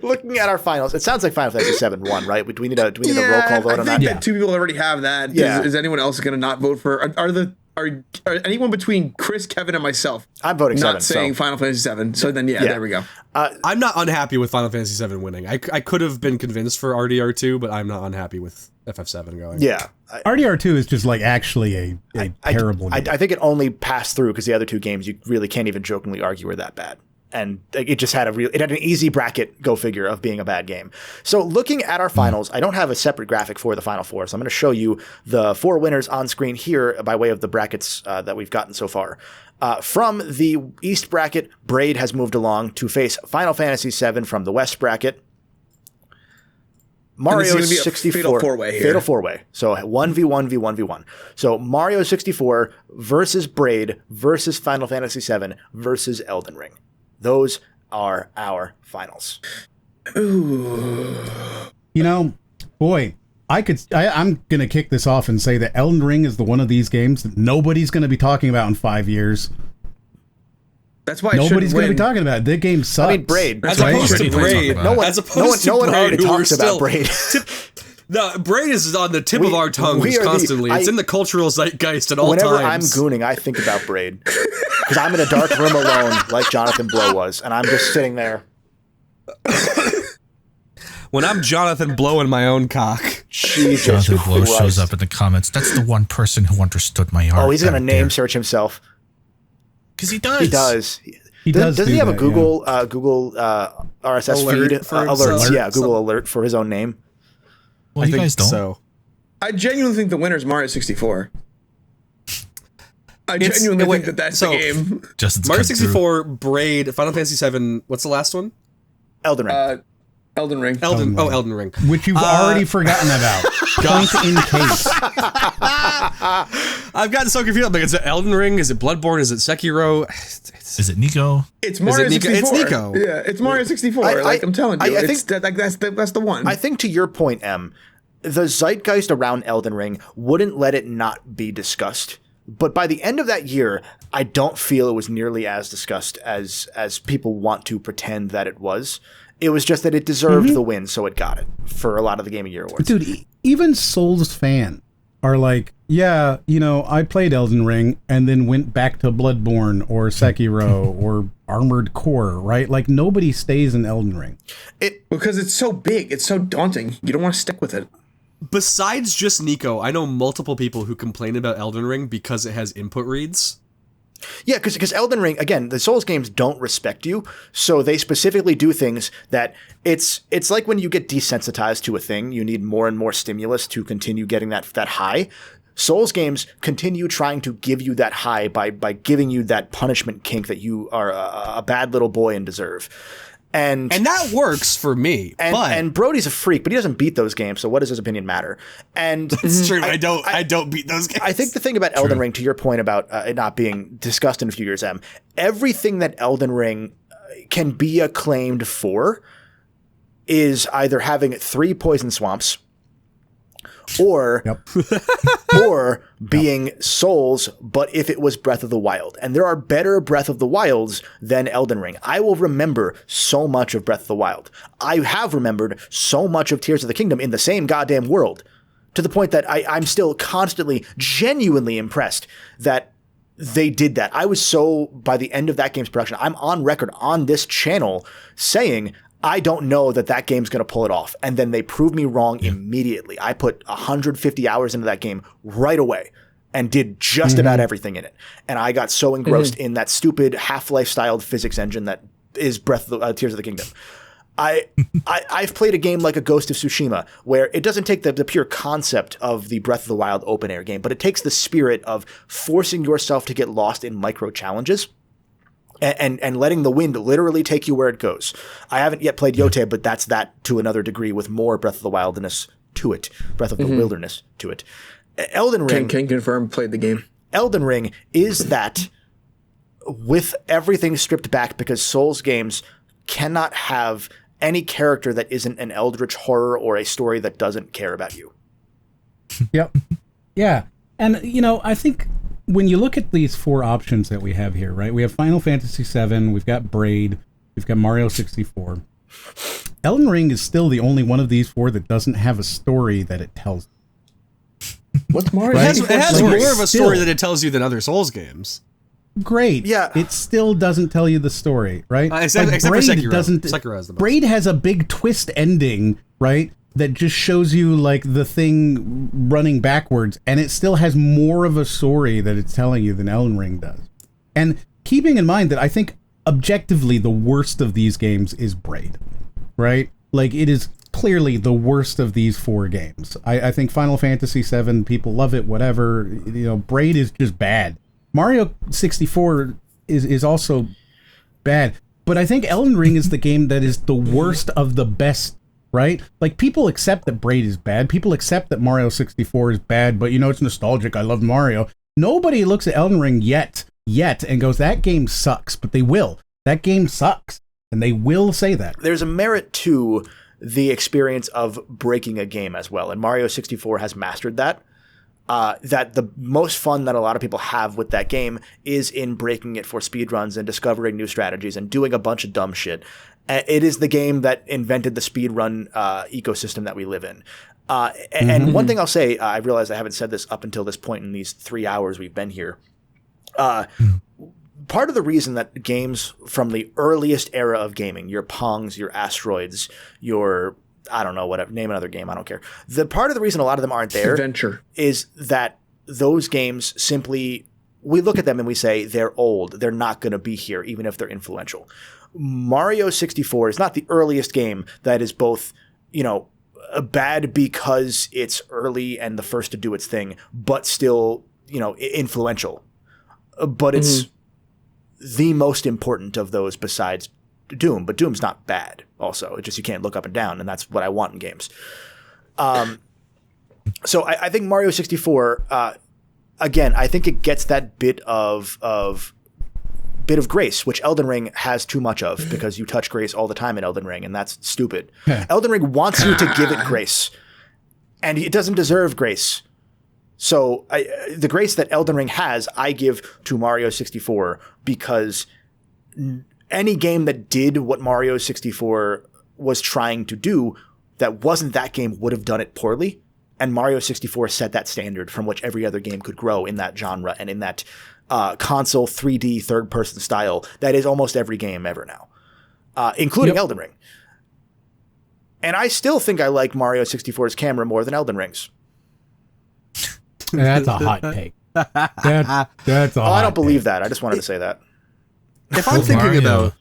Looking at our finals, it sounds like Final Fantasy VII won, right? Do we need a roll call vote on that? I think that 2 people already have that. Yeah. Is anyone else going to not vote for? Are anyone between Chris, Kevin, and myself? I'm voting not 7. saying Final Fantasy VII. So then, there we go. I'm not unhappy with Final Fantasy VII winning. I could have been convinced for RDR2, but I'm not unhappy with FF7 going. Yeah. RDR2 is just like actually a terrible game. I think it only passed through because the other 2 games you really can't even jokingly argue were that bad. And it just had it had an easy bracket, go figure, of being a bad game. So looking at our finals, I don't have a separate graphic for the Final Four, so I'm going to show you the 4 winners on screen here by way of the brackets that we've gotten so far. From the East bracket, Braid has moved along to face Final Fantasy VII from the West bracket. Mario 64 fatal 4-way here. Fatal 4-way. So 1v1 v1v1. So Mario 64 versus Braid versus Final Fantasy VII versus Elden Ring. Those are our finals. Ooh. You know, boy, I'm going to kick this off and say that Elden Ring is the one of these games that nobody's going to be talking about in 5 years. That's why nobody's going to be talking about it. The game sucks. I mean, Braid. As opposed to Braid. No one already talks about Braid. No, Braid is on the tip of our tongues constantly. It's in the cultural zeitgeist at all times. Whenever I'm gooning, I think about Braid. Because I'm in a dark room alone, like Jonathan Blow was, and I'm just sitting there. When I'm Jonathan Blow in my own cock. Jesus Jonathan Blow Christ. shows up in the comments. That's the one person who understood my art. Oh, he's going to name search himself. Because he does. He does. Does he have a Google RSS alert feed? for Alerts. Yeah, Google Alert for his own name. Well, you guys don't. So. I genuinely think the winner is Mario 64. I genuinely think that's the game. Mario 64, Braid, Final Fantasy VII. What's the last one? Elden Ring. Elden Ring. Elden Ring. Which you've already forgotten about. Point in case. I've gotten so confused. Like, is it Elden Ring? Is it Bloodborne? Is it Sekiro? Is it Nico? It's Mario 64. It's Nico. Yeah, it's Mario 64. I'm telling you, I think that's the one. I think to your point, M, the zeitgeist around Elden Ring wouldn't let it not be discussed. But by the end of that year, I don't feel it was nearly as discussed as people want to pretend that it was. It was just that it deserved the win, so it got it for a lot of the Game of the Year awards. Dude, even Souls fans are like, yeah, you know, I played Elden Ring and then went back to Bloodborne or Sekiro or Armored Core, right? Like, nobody stays in Elden Ring. Because it's so big, it's so daunting. You don't want to stick with it. Besides just Nico, I know multiple people who complain about Elden Ring because it has input reads. Yeah, because Elden Ring, again, the Souls games don't respect you, so they specifically do things that it's like when you get desensitized to a thing, you need more and more stimulus to continue getting that high. Souls games continue trying to give you that high by giving you that punishment kink that you are a bad little boy and deserve. And that works for me. And Brody's a freak, but he doesn't beat those games. So what does his opinion matter? And it's true. I don't beat those games. I think the thing about Elden Ring, to your point about it not being discussed in a few years, everything that Elden Ring can be acclaimed for is either having 3 poison swamps or being Souls, but if it was Breath of the Wild. And there are better Breath of the Wilds than Elden Ring. I will remember so much of Breath of the Wild. I have remembered so much of Tears of the Kingdom in the same goddamn world, to the point that I'm still constantly, genuinely impressed that they did that. I was so, by the end of that game's production, I'm on record on this channel saying, I don't know that game's going to pull it off. And then they proved me wrong immediately. I put 150 hours into that game right away and did just about everything in it. And I got so engrossed in that stupid Half-Life styled physics engine that is Tears of the Kingdom. I've played a game like a Ghost of Tsushima, where it doesn't take the pure concept of the Breath of the Wild open air game, but it takes the spirit of forcing yourself to get lost in micro challenges. And letting the wind literally take you where it goes. I haven't yet played Yote, but that's that to another degree with more Breath of the Wilderness to it. Breath of the Wilderness to it. Elden Ring. Can confirm, played the game. Elden Ring is that with everything stripped back, because Souls games cannot have any character that isn't an eldritch horror or a story that doesn't care about you. Yep. Yeah. And, I think when you look at these 4 options that we have here, right? We have Final Fantasy VII, we've got Braid, we've got Mario 64. Elden Ring is still the only one of these 4 that doesn't have a story that it tells. What's Mario? Right? It has more of a story that it tells you than other Souls games. Great. Yeah. It still doesn't tell you the story, right? Except for Sekiro. Sekiro has the most. Braid has a big twist ending, right? That just shows you like the thing running backwards, and it still has more of a story that it's telling you than Elden Ring does. And keeping in mind that I think objectively the worst of these games is Braid, right? Like it is clearly the worst of these 4 games. I think Final Fantasy VII, people love it, whatever. Braid is just bad. Mario 64 is also bad, but I think Elden Ring is the game that is the worst of the best. Right? Like, people accept that Braid is bad. People accept that Mario 64 is bad, but, it's nostalgic. I love Mario. Nobody looks at Elden Ring yet, and goes, that game sucks. But they will. That game sucks. And they will say that. There's a merit to the experience of breaking a game as well. And Mario 64 has mastered that. That the most fun that a lot of people have with that game is in breaking it for speedruns and discovering new strategies and doing a bunch of dumb shit. It is the game that invented the speedrun ecosystem that we live in. And one thing I'll say, I realize I haven't said this up until this point in these 3 hours we've been here. Part of the reason that games from the earliest era of gaming, your Pongs, your Asteroids, your, I don't know, whatever, name another game, I don't care. The part of the reason a lot of them aren't there Adventure. Is that those games simply, we look at them and we say they're old. They're not going to be here, even if they're influential. Mario 64 is not the earliest game that is both, bad because it's early and the first to do its thing, but still, influential. But it's the most important of those besides Doom. But Doom's not bad also. It's just you can't look up and down, and that's what I want in games. So I think Mario 64, again, I think it gets that bit of grace, which Elden Ring has too much of, because you touch grace all the time in Elden Ring, and that's stupid. Elden Ring wants you to give it grace, and it doesn't deserve grace. So the grace that Elden Ring has, I give to Mario 64, because any game that did what Mario 64 was trying to do that wasn't that game would have done it poorly, and Mario 64 set that standard from which every other game could grow in that genre and in that console 3D third-person style that is almost every game ever now, including Elden Ring. And I still think I like Mario 64's camera more than Elden Ring's. That's a hot take. That's a hot I don't believe take. that. I just wanted to say that. If I'm thinking about...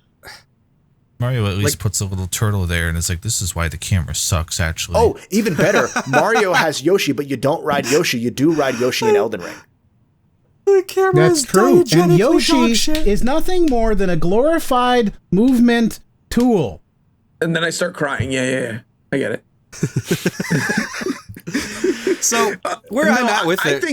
Mario at least puts a little turtle there, and it's like, this is why the camera sucks, actually. Oh, even better. Mario has Yoshi, but you don't ride Yoshi. You do ride Yoshi in Elden Ring. The camera That's is true. And Yoshi dog shit. is nothing more than a glorified movement tool. And then I start crying. Yeah. I get it. So where I'm at with it,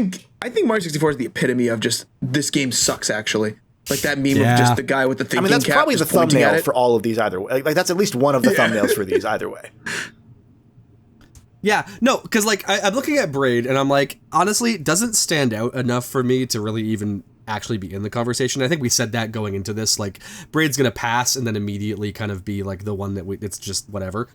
I think Mario 64 is the epitome of just this game sucks. Actually, like that meme of just the guy with the thinking cap. That's probably the thumbnail for all of these either way. Like that's at least one of the thumbnails for these either way. Yeah, no, because like I'm looking at Braid and I'm like, honestly, it doesn't stand out enough for me to really even actually be in the conversation. I think we said that going into this, like Braid's gonna pass and then immediately kind of be like the one that it's just whatever.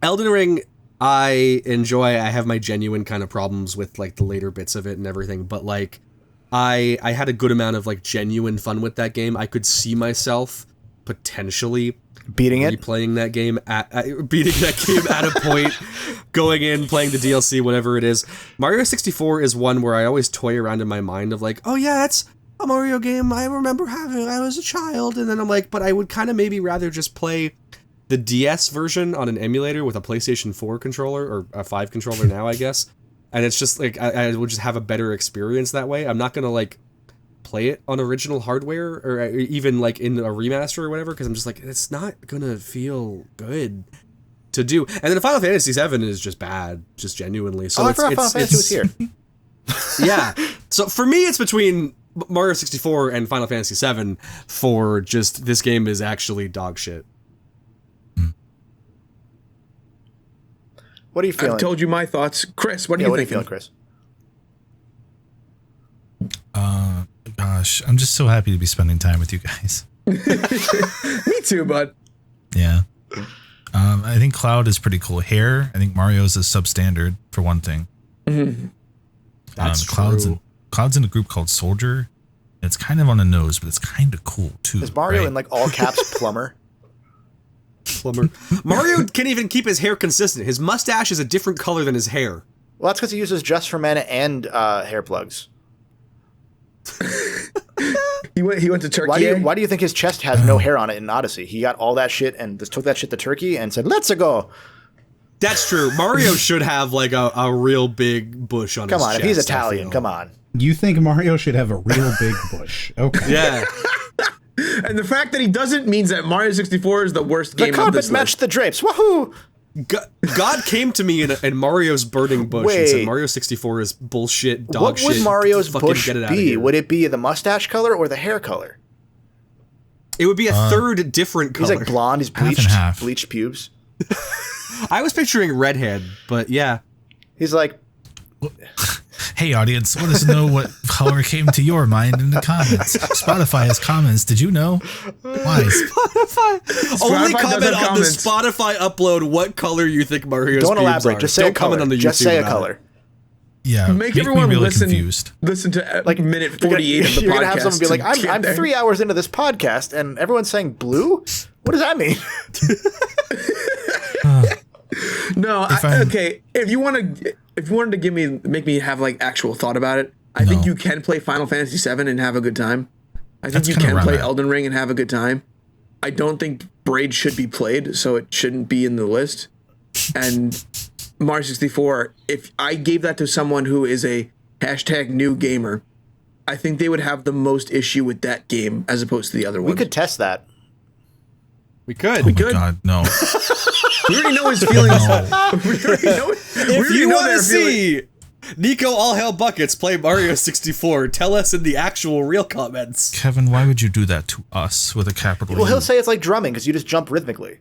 Elden Ring, I enjoy. I have my genuine kind of problems with like the later bits of it and everything, but like I had a good amount of like genuine fun with that game. I could see myself potentially replaying that game beating that game at a point, going in, playing the DLC, whatever it is. Mario 64 is one where I always toy around in my mind of like, oh yeah, that's a Mario game I remember having when I was a child, and then I'm like, but I would kind of maybe rather just play the DS version on an emulator with a PlayStation 4 controller, or a 5 controller now, I guess. And it's just like, I would just have a better experience that way. I'm not going to like play it on original hardware or even like in a remaster or whatever, because I'm just like, it's not going to feel good to do. And then Final Fantasy VII is just bad, just genuinely. So I forgot Final Fantasy was here. Yeah. So for me, it's between Mario 64 and Final Fantasy VII for just, this game is actually dog shit. What are you feeling? I've told you my thoughts. Chris, what are you thinking? What are you feeling, Chris? Gosh, I'm just so happy to be spending time with you guys. Me too, bud. Yeah. I think Cloud is pretty cool. Hair, I think Mario's is substandard, for one thing. Mm-hmm. That's true. Cloud's in a group called Soldier. It's kind of on the nose, but it's kind of cool, too. Is Mario in, like, all caps plumber? Mario can't even keep his hair consistent. His mustache is a different color than his hair. Well, that's because he uses Just for Men and hair plugs. He went to Turkey. Why do you think his chest has no hair on it in Odyssey? He got all that shit and just took that shit to Turkey and said, "Let's go." That's true. Mario should have like a real big bush on his chest. Come on, if he's Italian, come on. You think Mario should have a real big bush? Okay. Yeah. And the fact that he doesn't means that Mario 64 is the worst game. The carpet matched the drapes. Woohoo! God came to me in Mario's burning bush and said Mario 64 is bullshit, dog shit. What would Mario's bush get it out of be? here. Would it be the mustache color or the hair color? It would be a third different color. He's like blonde. He's bleached pubes. I was picturing redhead, but yeah. He's like... Hey, audience, let us know what color came to your mind in the comments. Spotify has comments. Did you know? Why? Spotify only comment on the Spotify upload what color you think Mario's Don't elaborate. Are. Just say Don't a color. comment on the Just YouTube say a color. Yeah, make everyone really listen. Confused. Listen to like minute 48 of the podcast. You're gonna have someone be like, "I'm 3 hours into this podcast, and everyone's saying blue. What does that mean?" No, okay. If you wanted to make me have like actual thought about it, I think you can play Final Fantasy VII and have a good time. I think you can play Elden Ring and have a good time. I don't think Braid should be played, so it shouldn't be in the list. And Mario 64, if I gave that to someone who is a #new gamer, I think they would have the most issue with that game as opposed to the other ones. We could test that. We could. Oh my God, no. We already know his feelings. If you want to see Nico All Hell Buckets play Mario 64, tell us in the actual real comments. Kevin, why would you do that to us with a capital U? Well, he'll say it's like drumming because you just jump rhythmically.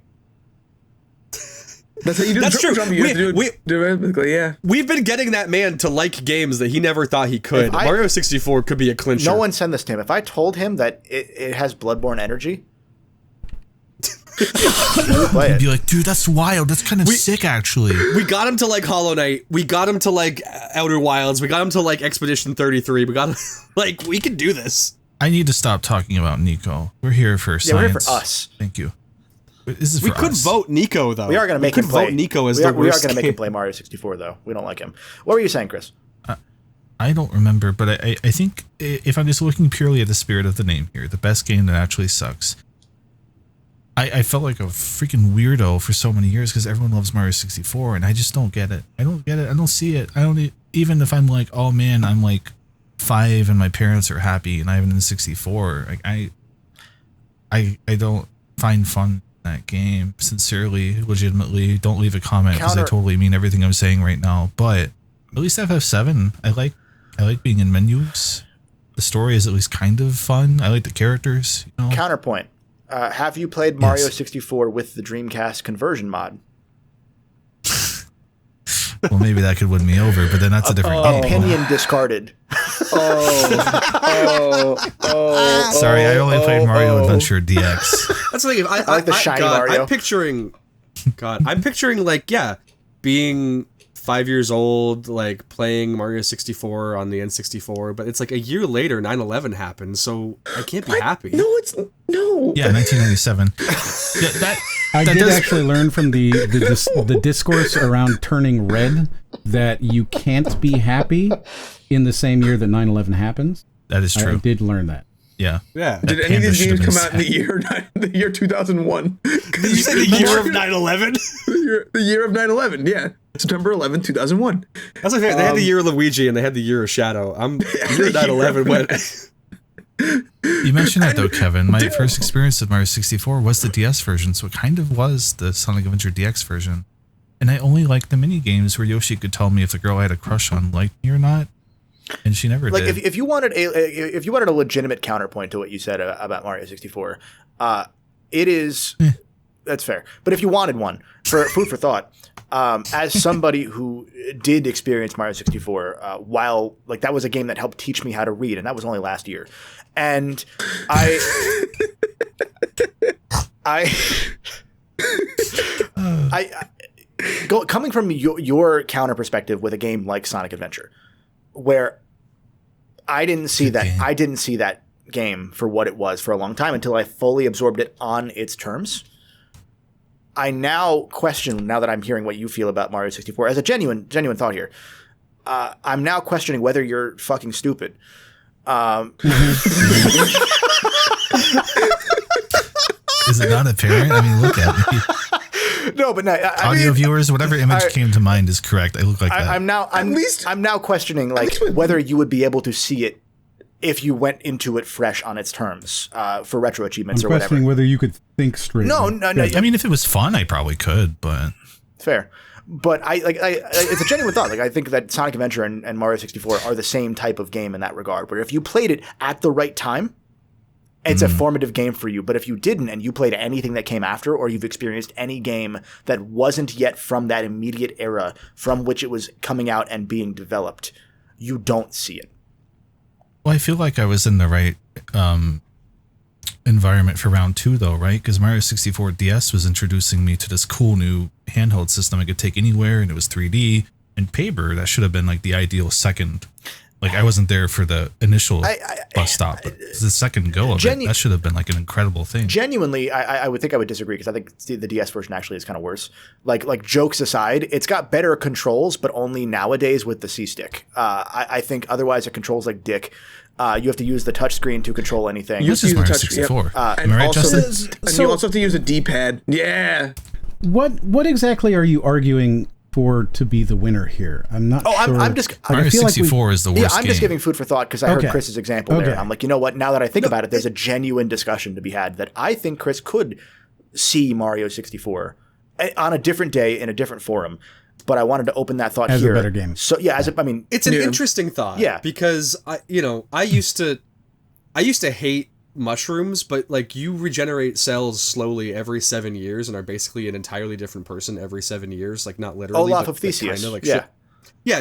That's how you do. That's true. Do rhythmically, yeah. We've been getting that man to like games that he never thought he could. Mario 64 could be a clincher. No one send this to him. If I told him that it has Bloodborne energy, he'd be like, dude, that's wild. That's kind of sick, actually. We got him to like Hollow Knight. We got him to like Outer Wilds. We got him to like Expedition 33. We got him, like, we can do this. I need to stop talking about Nico. We're here for science. Yeah, we're here for us. Thank you. This is we could vote Nico, though. We are going to make him play. Vote Nico as the worst. We are going to make him play Mario 64, though. We don't like him. What were you saying, Chris? I don't remember, but I think if I'm just looking purely at the spirit of the name here, the best game that actually sucks. I felt like a freaking weirdo for so many years because everyone loves Mario 64, and I just don't get it. I don't get it. I don't see it. I don't even if I'm like, oh man, I'm like 5 and my parents are happy and I have an N64. Like I don't find fun in that game. Sincerely, legitimately, don't leave a comment because I totally mean everything I'm saying right now. But at least FF7, I like being in menus. The story is at least kind of fun. I like the characters. You know? Counterpoint. Have you played Mario 64 with the Dreamcast conversion mod? Well, maybe that could win me over, but then that's a different game. Opinion discarded. Sorry, I only played Mario Adventure DX. That's the thing. I like the shiny Mario. I'm picturing like, being 5 years old, like playing Mario 64 on the N64, but it's like a year later, 9/11 happened, so I can't be happy. No. Yeah, 1997. I did actually learn from the discourse around turning red that you can't be happy in the same year that 9/11 happens. That is true. I did learn that. Yeah. Did any of these games come out in the year 2001? Did you say the year of 9/11? The year of 9/11, yeah. September 11, 2001. That's okay. They had the year of Luigi and they had the year of Shadow. The year of 9/11 went... You mentioned that though, Kevin. My first experience with Mario 64 was the DS version, so it kind of was the Sonic Adventure DX version. And I only liked the mini games where Yoshi could tell me if the girl I had a crush on liked me or not. And she never did. Like if you wanted a legitimate counterpoint to what you said about Mario 64, it is that's fair. But if you wanted one for food for thought, as somebody who did experience Mario 64, while like that was a game that helped teach me how to read, and that was only last year, and coming from your counter perspective with a game like Sonic Adventure, where I didn't see that game for what it was for a long time until I fully absorbed it on its terms. I now question, now that I'm hearing what you feel about Mario 64, as a genuine thought here, I'm now questioning whether you're fucking stupid. Is it not apparent? I mean, look at me. No, but no. Audio viewers, whatever image came to mind is correct. I look like that. I'm now questioning like whether you would be able to see it if you went into it fresh on its terms for retro achievements or whatever. I'm questioning whether you could think straight. No. I mean, if it was fun, I probably could, but fair. But it's a genuine thought. Like I think that Sonic Adventure and Mario 64 are the same type of game in that regard. Where if you played it at the right time, it's a formative game for you. But if you didn't and you played anything that came after, or you've experienced any game that wasn't yet from that immediate era from which it was coming out and being developed, you don't see it. Well, I feel like I was in the right environment for round 2, though, right? Because Mario 64 DS was introducing me to this cool new handheld system I could take anywhere, and it was 3D. And Paper, that should have been like the ideal second. Like I wasn't there for the initial bus stop, but the second go of it, that should have been like an incredible thing. Genuinely, I would think I would disagree because I think the DS version actually is kind of worse. Like jokes aside, it's got better controls, but only nowadays with the C-stick. I think otherwise it controls like dick. You have to use the touchscreen to control anything. You have to use Mario 64. Yep. Am I right, Justin? And you also have to use a D-pad. Yeah. What exactly are you arguing for to be the winner here? I'm not sure. I'm just Mario 64 is the worst I'm just giving food for thought because I heard Chris's example there. And I'm like, you know what? Now that I think about it, there's a genuine discussion to be had that I think Chris could see Mario 64 on a different day in a different forum. But I wanted to open that thought as here. A better game. So yeah, it's an interesting thought. Yeah, because I used to hate mushrooms, but like you regenerate cells slowly every 7 years and are basically an entirely different person every 7 years. Like not literally. Olaf of Theseus. Kind of like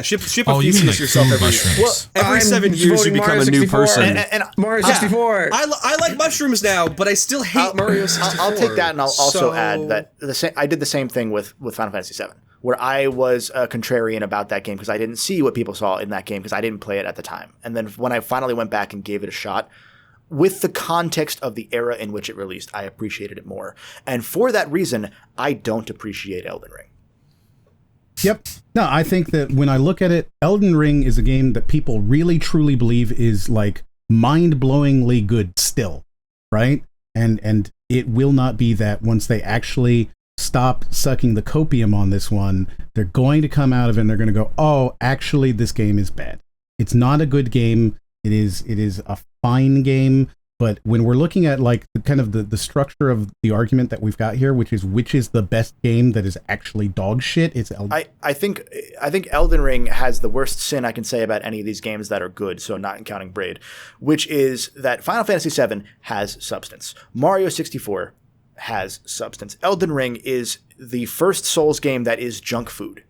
ship of Theseus yourself every year. Well, every 7 years you become a new person. And Mario 64. I like mushrooms now, but I still hate Mario 64. I'll take that, and I'll also add that I did the same thing with Final Fantasy VII. Where I was contrarian about that game because I didn't see what people saw in that game because I didn't play it at the time. And then when I finally went back and gave it a shot, with the context of the era in which it released, I appreciated it more. And for that reason, I don't appreciate Elden Ring. Yep. No, I think that when I look at it, Elden Ring is a game that people really truly believe is like mind-blowingly good still, right? And it will not be that once they actually stop sucking the copium on this one. They're going to come out of it and they're going to go, oh, actually this game is bad. It's not a good game. It is a fine game, But when we're looking at like kind of the structure of the argument that we've got here, which is the best game that is actually dog shit, it's Elden Ring. I think Elden Ring has the worst sin I can say about any of these games that are good, so not counting Braid, which is that Final Fantasy VII has substance. Mario 64 has substance. Elden Ring is the first Souls game that is junk food.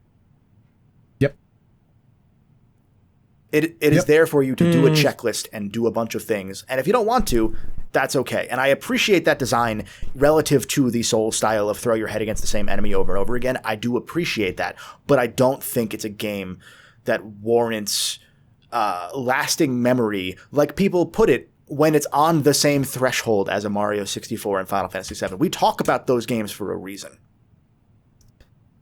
It is there for you to do a checklist and do a bunch of things. And if you don't want to, that's okay. And I appreciate that design relative to the Souls style of throw your head against the same enemy over and over again. I do appreciate that. But I don't think it's a game that warrants lasting memory, like people put it, when it's on the same threshold as a Mario 64 and Final Fantasy VII. We talk about those games for a reason.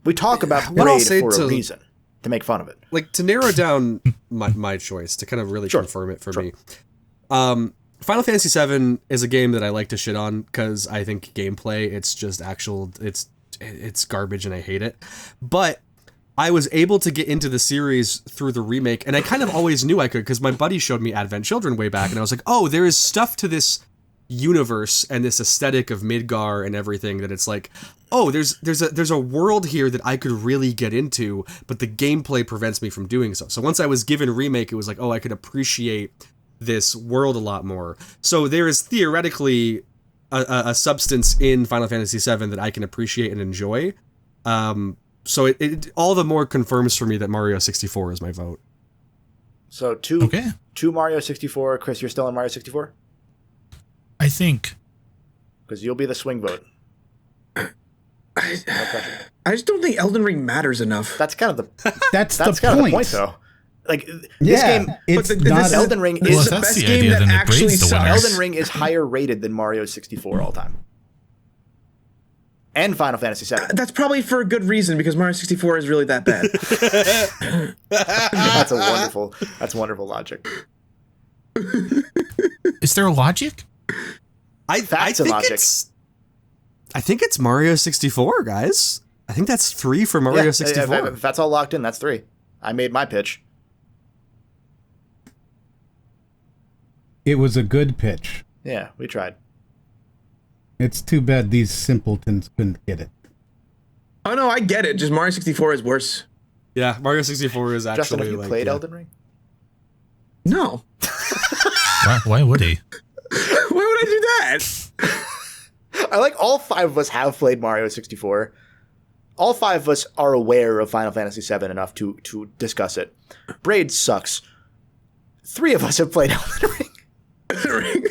We talk about Braid for a reason. To make fun of it. Like, to narrow down my choice, to kind of really confirm it for me. Final Fantasy VII is a game that I like to shit on because I think gameplay, it's garbage and I hate it. But I was able to get into the series through the remake, and I kind of always knew I could because my buddy showed me Advent Children way back, and I was like, oh, there is stuff to this universe and this aesthetic of Midgar and everything that it's like, oh, there's a world here that I could really get into, but the gameplay prevents me from doing so. So once I was given remake, it was like, oh, I could appreciate this world a lot more. So there is theoretically a substance in Final Fantasy VII that I can appreciate and enjoy. So it all the more confirms for me that Mario 64 is my vote. So two Mario 64. Chris, you're still on Mario 64? I think. Because you'll be the swing vote. I just don't think Elden Ring matters enough. That's kind of the that's kind of the point, though. Like this game, Elden Ring is the best game that actually sucks. Elden Ring is higher rated than Mario 64 all time, and Final Fantasy VII. That's probably for a good reason because Mario 64 is really that bad. That's wonderful logic. Is there a logic? I think it's Mario 64, guys. I think that's 3 for Mario 64. If that's all locked in, that's 3. I made my pitch. It was a good pitch. Yeah, we tried. It's too bad these simpletons couldn't get it. Oh, no, I get it. Just Mario 64 is worse. Yeah, Mario 64 is actually Justin, have you played Elden Ring? No. Why would he? Why would I do that? I like all 5 of us have played Mario 64. All 5 of us are aware of Final Fantasy VII enough to discuss it. Braid sucks. 3 of us have played Elden Ring.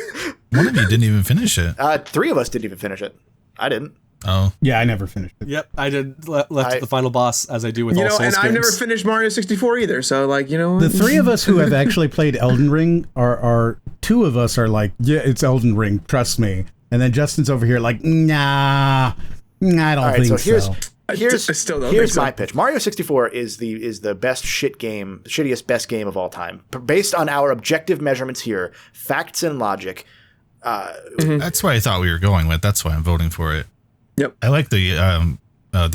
One of you didn't even finish it. 3 of us didn't even finish it. I didn't. Oh. Yeah, I never finished it. Yep, I did left at the final boss, as I do with all Souls games. And I've never finished Mario 64 either, so like, you know. The 3 of us who have actually played Elden Ring are 2 of us are like, yeah, it's Elden Ring, trust me. And then Justin's over here like, nah, I don't think so. Here's my pitch. Mario 64 is the best shittiest best game of all time. Based on our objective measurements here, facts and logic. That's why I thought we were going with. That's why I'm voting for it. Yep. I like the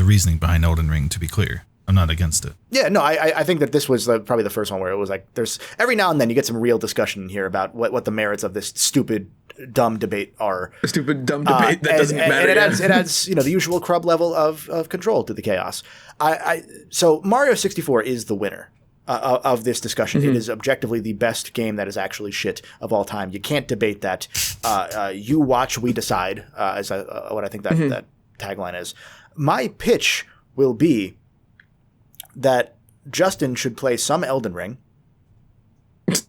reasoning behind Elden Ring, to be clear. I'm not against it. Yeah, no, I think that this was probably the first one where it was like, there's every now and then you get some real discussion here about what the merits of this stupid, dumb debate are. A stupid, dumb debate that doesn't matter. And it adds the usual Crub level of control to the chaos. So Mario 64 is the winner of this discussion. It is objectively the best game that is actually shit of all time. You can't debate that. You watch, we decide, is what I think that tagline is. My pitch will be that Justin should play some Elden Ring.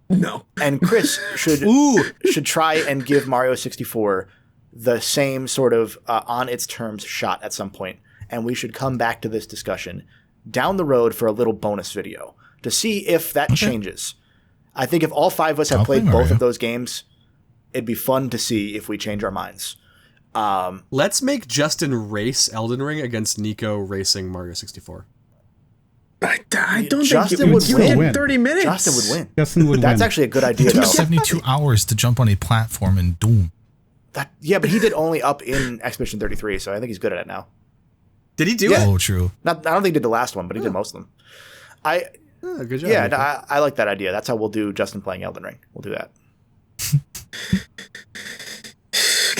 No. And Chris should try and give Mario 64 the same sort of on its terms shot at some point. And we should come back to this discussion down the road for a little bonus video to see if that changes. I think if all 5 of us have played both of those games, it'd be fun to see if we change our minds. Let's make Justin race Elden Ring against Nico racing Mario 64. I don't Justin think would win. 30 minutes. Justin would win. That's actually a good idea. It took 72 hours to jump on a platform in Doom. Yeah, but he did only up in Expedition 33, so I think he's good at it now. Did he do it? Oh, true. I don't think he did the last one, but he did most of them. Good job. Yeah, I like that idea. That's how we'll do Justin playing Elden Ring. We'll do that.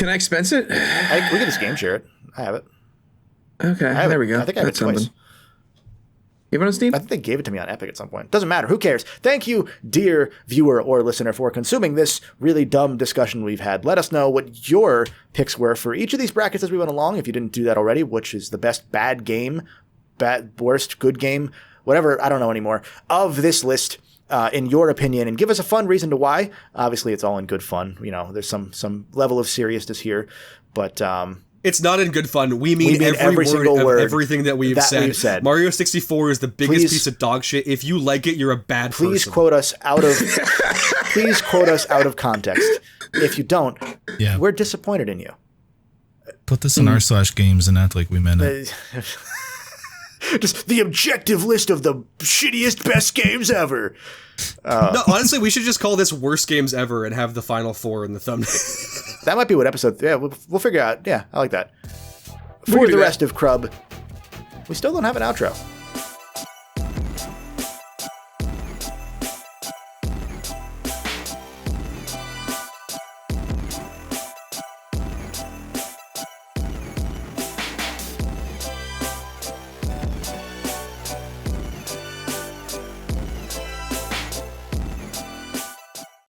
Can I expense it? We can just game share it. I have it. Okay, there we go. I think I have it twice. You have it on Steam? I think they gave it to me on Epic at some point. Doesn't matter. Who cares? Thank you, dear viewer or listener, for consuming this really dumb discussion we've had. Let us know what your picks were for each of these brackets as we went along. If you didn't do that already, which is the best bad game, worst good game, whatever, I don't know anymore, of this list, in your opinion, and give us a fun reason to why. Obviously, it's all in good fun. You know, there's some level of seriousness here, but it's not in good fun. We mean every single word of everything that we've said. Mario 64 is the biggest piece of dog shit. If you like it, you're a bad person. Please quote us out of context. If you don't, we're disappointed in you. Put this in r/games and act like we meant it. Just the objective list of the shittiest best games ever. No, honestly, we should just call this worst games ever and have the final 4 in the thumbnail. That might be what episode. Yeah, we'll figure out. Yeah, I like that. For the rest of Crub, we still don't have an outro.